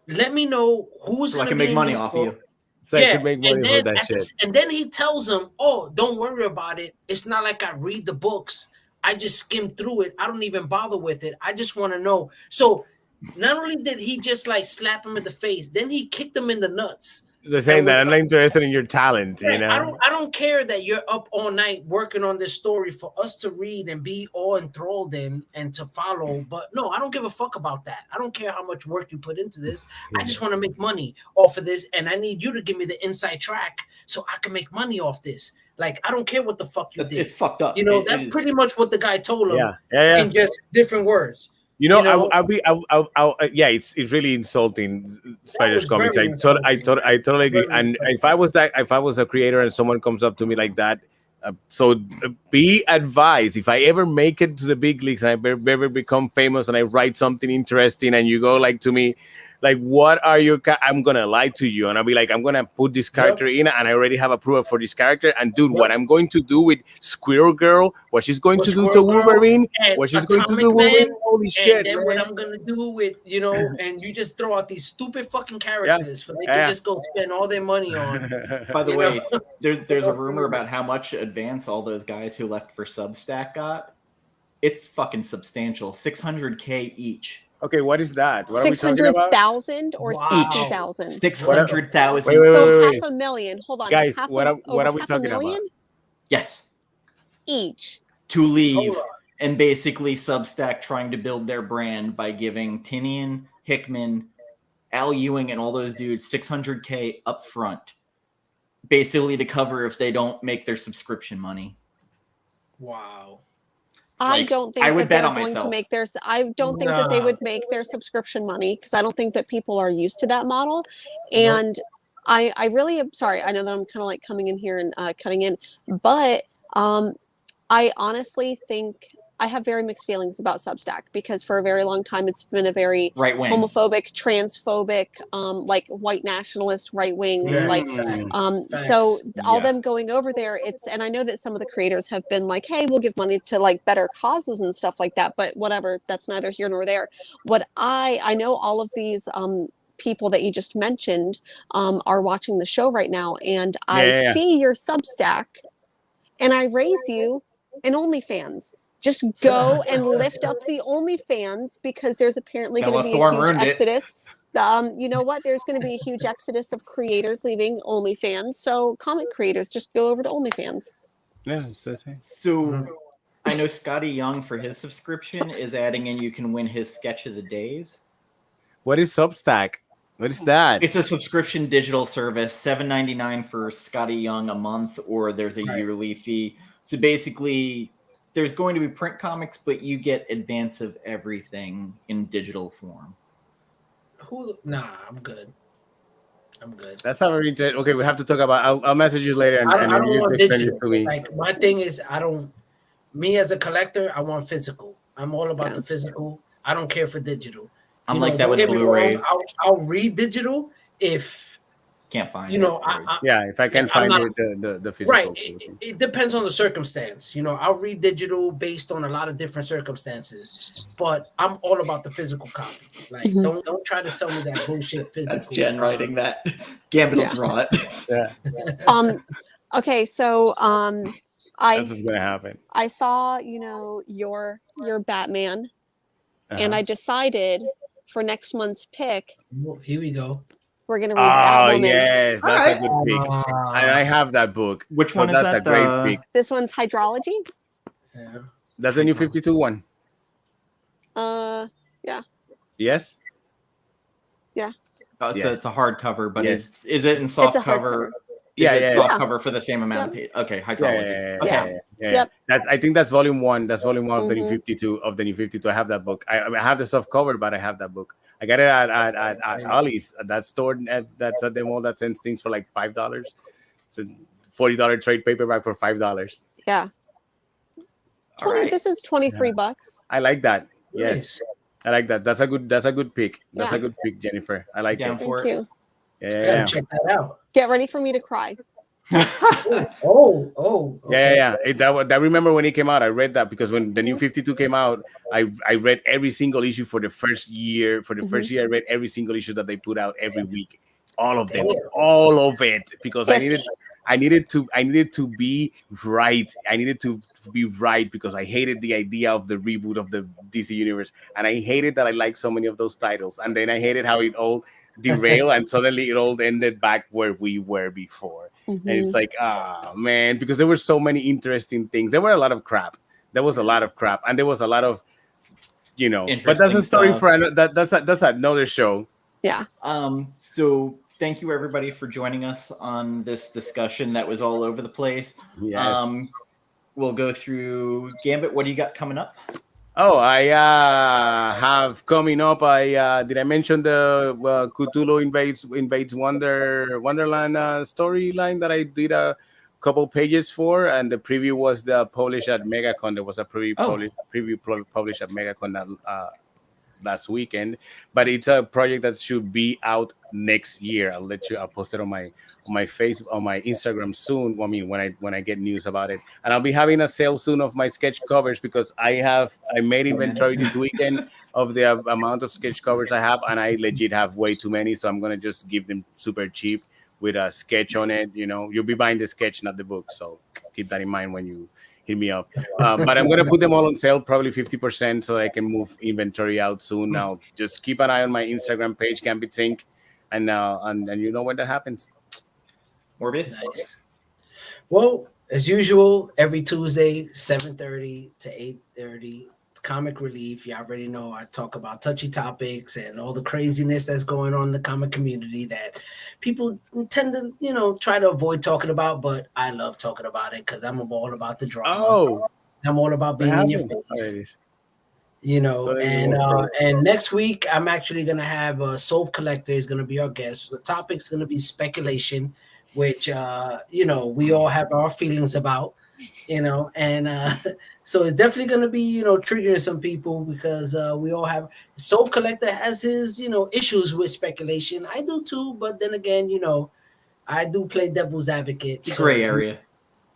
let me know who's So I gonna can be make in money this off book. you. So I could make money and for then that shit. and then he tells him, oh, don't worry about it. It's not like I read the books. I just skim through it. I don't even bother with it. I just want to know. So not only did he just like slap him in the face, then he kicked him in the nuts. They're saying that I'm not interested in your talent, you know. I don't care that you're up all night working on this story for us to read and be all enthralled in and to follow. But no, I don't give a fuck about that. I don't care how much work you put into this. I just want to make money off of this, and I need you to give me the inside track so I can make money off this. Like, I don't care what the fuck you did. It's fucked up. That's pretty much what the guy told him Yeah. in just different words. It's really insulting Spider's Comics. I totally agree. And if I was a creator and someone comes up to me like that, be advised, if I ever make it to the big leagues and I ever become famous and I write something interesting and you go like to me, like, what are your I'm gonna lie to you and I'll be like, I'm gonna put this character in and I already have approval for this character, and dude, what I'm going to do with Squirrel Girl, what she's going to do to Wolverine, what she's going to do with Wolverine, holy shit, and then man. what I'm gonna do with and you just throw out these stupid fucking characters so they can just go spend all their money on. By the way, there's a rumor about how much advance all those guys who left for Substack got. It's fucking substantial, $600K each. Okay, what is that? What 600,000 or 60,000? 600,000. Wait. So $500,000. Hold on, guys. What are we talking about? Yes, each to leave and basically Substack trying to build their brand by giving Tinian, Hickman, Al Ewing, and all those dudes $600K up front, basically to cover if they don't make their subscription money. Wow. I don't think that they're going to make their. I don't think that they would make their subscription money because I don't think that people are used to that model. And I really am sorry. I know that I'm kind of like coming in here and cutting in, but I honestly think I have very mixed feelings about Substack because for a very long time it's been a very right-wing, homophobic, transphobic, like white nationalist, right-wing, so all them going over there, and I know that some of the creators have been like, hey, we'll give money to like better causes and stuff like that, but whatever, that's neither here nor there. What I know all of these people that you just mentioned are watching the show right now, and I see your Substack and I raise you an OnlyFans. Just go and lift up the OnlyFans because there's apparently going to be a huge exodus. You know what? There's going to be a huge exodus of creators leaving OnlyFans. So comic creators, just go over to OnlyFans. Yeah. So I know Scotty Young for his subscription is adding in you can win his sketch of the days. What is Substack? What is that? It's a subscription digital service, $7.99 for Scotty Young a month, or there's a yearly fee. So basically, there's going to be print comics, but you get advance of everything in digital form. I'm good. That's not very interesting. Okay, we have to talk about. I'll message you later and I don't want explain this to me. Like my thing is, me as a collector, I want physical. I'm all about the physical. I don't care for digital. I'm like that with Blu-rays. I'll read digital if can't find it. If I can find the physical. Right. It depends on the circumstance. I'll read digital based on a lot of different circumstances, but I'm all about the physical copy. Like, don't try to sell me that bullshit physical. That's Jen writing that. Gambit will draw it. Yeah. Okay, so that's what's gonna happen. I saw your Batman, and I decided for next month's pick. Here we go. We're gonna read Batwoman. Oh yes, that's a good pick. I have that book. Which one is that's that? A great pick. This one's Hydrology. Yeah. That's a new 52 one. Yeah. Yes. Oh, Yes. it's a hardcover, but Yes. is it in soft It's a cover? hardcover. Yeah, Is it yeah, soft yeah. cover for the same amount of page? Okay, Yeah, hydrology. Okay. Yep. I think that's volume 1. That's volume 1 of the new Mhm. 52 of the new 52. I have that book. I have the soft cover, but I have that book. I got it at Ollie's, at that store that's at the mall that sends things for like $5. It's a $40 trade paperback for $5. Yeah. All right. This is $23. I like that. Yes. Nice. I like that. That's a good pick. That's Yeah. a good pick, Jennifer. I like Down it. for Thank it. you. I Yeah. gotta check that out. Get ready for me to cry. Oh. Okay. Yeah. I remember when it came out. I read that because when the new 52 came out, I read every single issue for the first year. For the first year, I read every single issue that they put out every week, all of them, Damn. all of it, because I Yes. needed to be right. I needed to be right because I hated the idea of the reboot of the DC universe, and I hated that I liked so many of those titles, and then I hated how it all derailed, and suddenly it all ended back where we were before. And it's Mhm. like, man, because there were so many interesting things. There were a lot of crap. There was a lot of crap, and there was a lot of, but that's a Interesting story stuff. for that's another show. Yeah. So thank you everybody for joining us on this discussion that was all over the place. Yes. We'll go through Gambit. What do you got coming up? Oh, I have coming up. Did I mention the Cthulhu invades Wonderland storyline that I did a couple pages for, and the preview was published at MegaCon. There was a preview published at MegaCon last weekend, but it's a project that should be out next year. I'll post it on my Instagram soon. I mean, when I get news about it, and I'll be having a sale soon of my sketch covers because I made inventory this weekend of the amount of sketch covers I have, and I legit have way too many, so I'm gonna just give them super cheap with a sketch on it. You'll be buying the sketch, not the book, so keep that in mind when you hit me up. But I'm gonna put them all on sale, probably 50%, so that I can move inventory out soon. Now, just keep an eye on my Instagram page, Gambits Inc., and you know when that happens. Morbius? Nice. Well, as usual, every Tuesday, 7:30 to 8:30, Comic Relief. You already know I talk about touchy topics and all the craziness that's going on in the comic community that people tend to, try to avoid talking about, but I love talking about it because I'm all about the drama. Oh, I'm all about being in your face. And next week I'm actually gonna have Soul Collector is gonna be our guest. The topic's gonna be speculation, which we all have our feelings about, and so it's definitely gonna be triggering some people because we all have. Soul Collector has his issues with speculation. I do too, but then again, I do play devil's advocate. It's a gray area.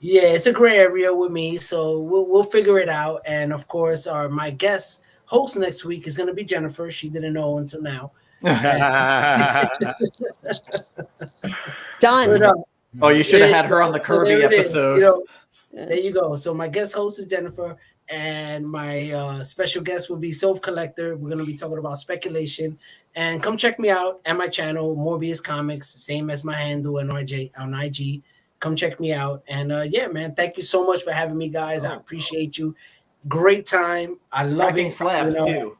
Yeah, it's a gray area with me, so we'll figure it out. And of course, my guest host next week is going to be Jennifer. She didn't know until now. Done. Oh, you should have had her on the Kirby episode. There you go. So my guest host is Jennifer, and my special guest will be Soul Collector. We're going to be talking about speculation. And come check me out at my channel, Morbius Comics, same as my handle on IG. Come check me out. And yeah, man, thank you so much for having me, guys. I appreciate you. Great time. I love Cracking it. slabs too.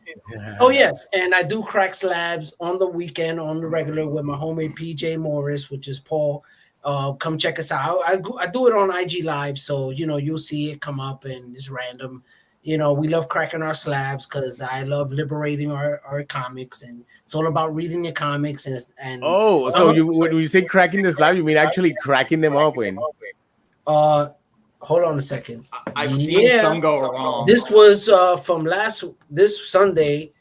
Oh, yes. And I do crack slabs on the weekend, on the regular with my homie PJ Morris, which is Paul. Come check us out. I do it on IG Live. So, you'll see it come up and it's random. We love cracking our slabs because I love liberating our comics, and it's all about reading your comics and so when you say cracking the slab, you mean actually cracking them open? Hold on a second. I've seen some go wrong. This was from this Sunday.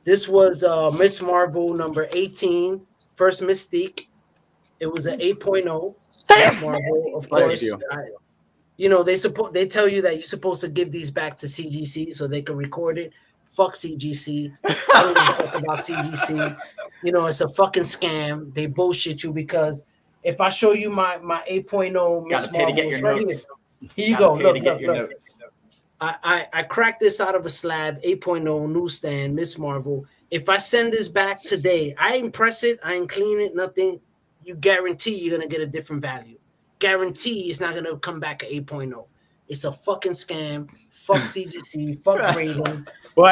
This was Miss Marvel number 18, first Mystique. It was an 8.0. Miss Marvel, of course. They tell you that you're supposed to give these back to CGC so they can record it. Fuck CGC. I don't even talk about CGC. It's a fucking scam. They bullshit you because if I show you my 8.0 Miss Marvel, here you go. Look. I cracked this out of a slab, 8.0 newsstand, Miss Marvel. If I send this back today, I ain't press it, I ain't clean it, nothing. You guarantee you're gonna get a different value. Guarantee it's not gonna come back at 8.0. It's a fucking scam. Fuck CGC. Fuck grading. Well,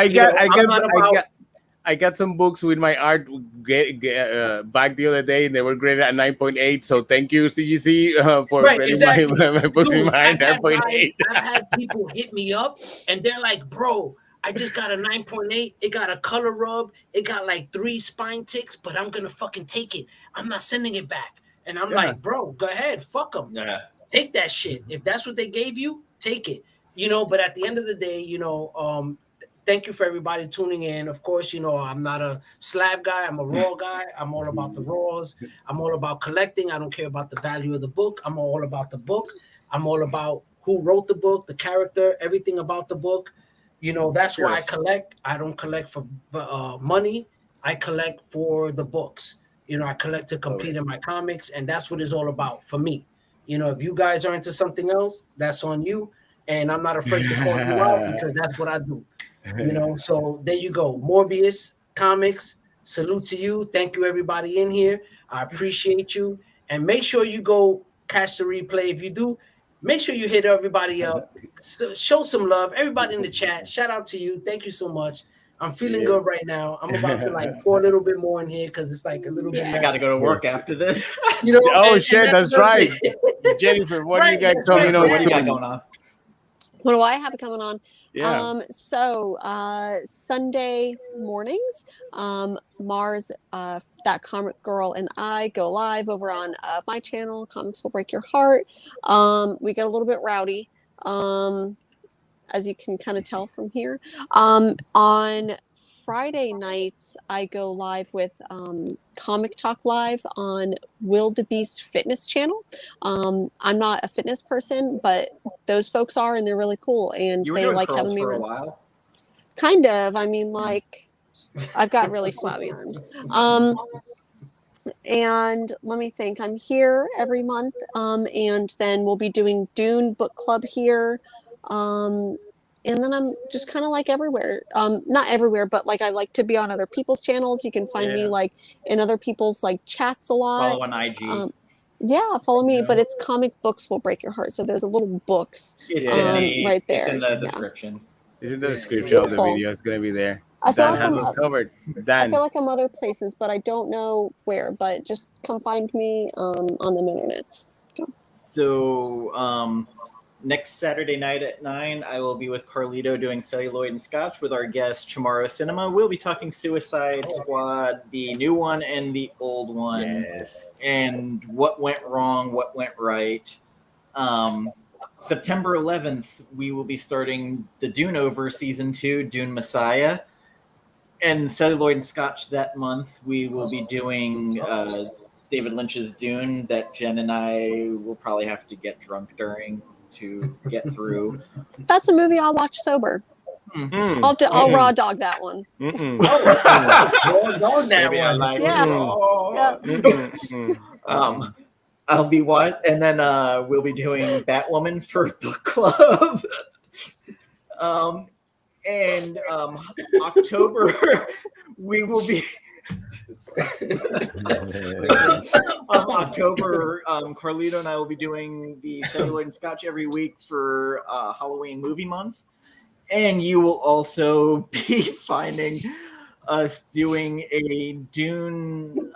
I got some books with my art back the other day, and they were graded at 9.8. So thank you, CGC, for Right, grading exactly. my books in Dude, my I've had 9.8. I've had people hit me up and they're like, bro, I just got a 9.8. It got a color rub. It got like 3 spine ticks, but I'm gonna fucking take it. I'm not sending it back. And I'm like, bro, go ahead, fuck them. Yeah. Take that shit. If that's what they gave you, take it. But at the end of the day, thank you for everybody tuning in. Of course, I'm not a slab guy. I'm a raw guy. I'm all about the raws. I'm all about collecting. I don't care about the value of the book. I'm all about the book. I'm all about who wrote the book, the character, everything about the book. That's why I collect. I don't collect for money. I collect for the books. I collect to compete in my comics, and that's what it's all about for me. If you guys are into something else, that's on you. And I'm not afraid to call you out because that's what I do. So there you go. Morbius Comics, salute to you. Thank you, everybody in here. I appreciate you. And make sure you go catch the replay. If you do, make sure you hit everybody up. Show some love. Everybody in the chat, shout out to you. Thank you so much. I'm feeling good right now. I'm about to pour a little bit more in here because it's like a little bit less. I got to go to work after this. That's right. Jennifer, what do you got coming on? What do you got going on? What do I have coming on? Yeah. So Sunday mornings, Mars, that comic girl, and I go live over on my channel, Comics Will Break Your Heart. We get a little bit rowdy, as you can kind of tell from here. On Friday nights, I go live with Comic Talk Live on Wildebeest Fitness Channel. I'm not a fitness person, but those folks are, and they're really cool. And you were they doing like curls having me for a around. while. Kind of. I mean, like, I've got really flabby arms. And let me think. I'm here every month, and then we'll be doing Dune Book Club here. And then I'm just kind of like everywhere. Not everywhere, but like I like to be on other people's channels. You can find me like in other people's like chats a lot. Follow on IG. Follow me. But it's Comic Books Will Break Your Heart. So there's a little books right there. It's in the description. It's in the description of the video. It's gonna be there. Dan has it covered. I feel like I'm other places, but I don't know where. But just come find me on the internet. So next Saturday night at 9, I will be with Carlito doing Celluloid and Scotch with our guest Chamorro Cinema. We'll be talking Suicide Squad, the new one and the old one, and what went wrong, what went right. September 11th, we will be starting the Dune Over Season 2, Dune Messiah. And Celluloid and Scotch that month, we will be doing David Lynch's Dune that Jen and I will probably have to get drunk during to get through. That's a movie I'll watch sober. Mm-hmm. I'll raw dog that one. Raw dog that one. I'll be what? And then we'll be doing Batwoman for book club. And October, we will be... October, Carlito and I will be doing the Celluloid and Scotch every week for Halloween movie month. And you will also be finding us doing a Dune,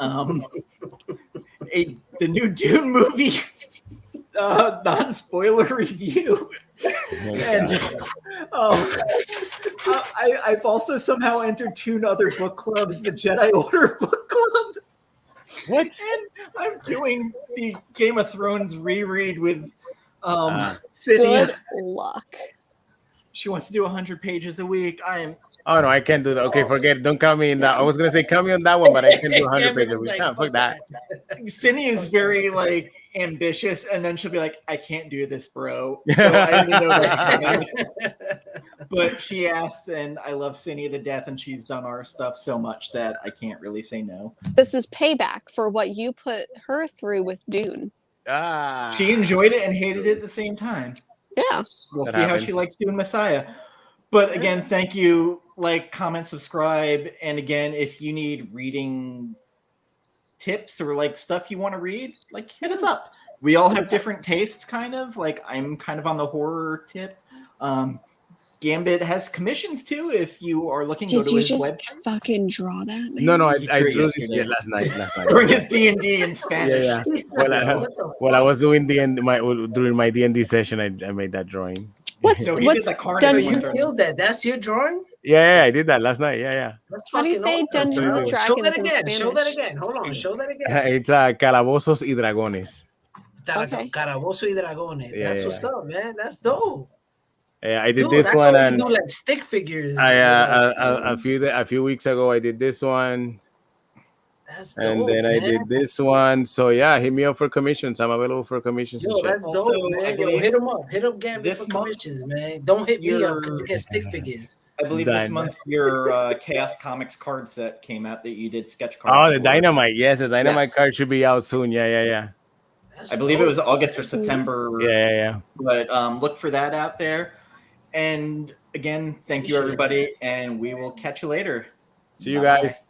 the new Dune movie non-spoiler review. And I've also somehow entered 2 other book clubs, the Jedi Order book club. What? And I'm doing the Game of Thrones reread with Sydney. Good luck. She wants to do 100 pages a week. Oh no, I can't do that. Okay, forget it. Don't count me in that. I was gonna say count me on that one, but I can't do 100 pages a week. No, fuck that. Sydney is very ambitious, and then she'll be like, "I can't do this, bro." So I already know that. But she asked, and I love Sydney to death, and she's done our stuff so much that I can't really say no. This is payback for what you put her through with Dune. She enjoyed it and hated it at the same time. Yeah. We'll see how she likes Dune Messiah. But again, thank you. Like, comment, subscribe. And again, if you need reading tips or stuff you want to read, hit us up. We all have different tastes, kind of. I'm kind of on the horror tip. Gambit has commissions too. If you are looking, go Did to you his just website. fucking draw that? Man? No, He I drew it drew this yesterday. last night. During his D&D in Spanish. Yeah. What I was doing during my D&D session, I made that drawing. What's No, he what's did the carnage So dun- you one during- killed that? That's your drawing? Yeah, I did that last night. Yeah. That's How do you fucking say awesome, Dungeons bro. and Show Dragons that in again. Show that Spanish? again. Hold on. Show that again. It's Calabozos y Dragones. Okay. Caraboso y Dragones. Yeah, That's what's up, man. That's dope. I did Dude, this I one, thought we and do like stick figures. a few weeks ago I did this one, That's and dope, then I man. did this one. So yeah, hit me up for commissions. I'm available for commissions. Yo, and shit. that's Also, dope, I man. Yo, believe hit him up. Hit up Gambit this for month, commissions, man. Don't hit me up because your- you get stick figures. I believe this Dynamite. month your Chaos Comics card set came out that you did sketch cards. Oh, the for. Dynamite. Yes, the Dynamite Yes. card should be out soon. Yeah. That's I believe it dope. was August or September. Yeah. But look for that out there. And again, thank you Appreciate everybody, and we will catch you later. See you Bye-bye. guys.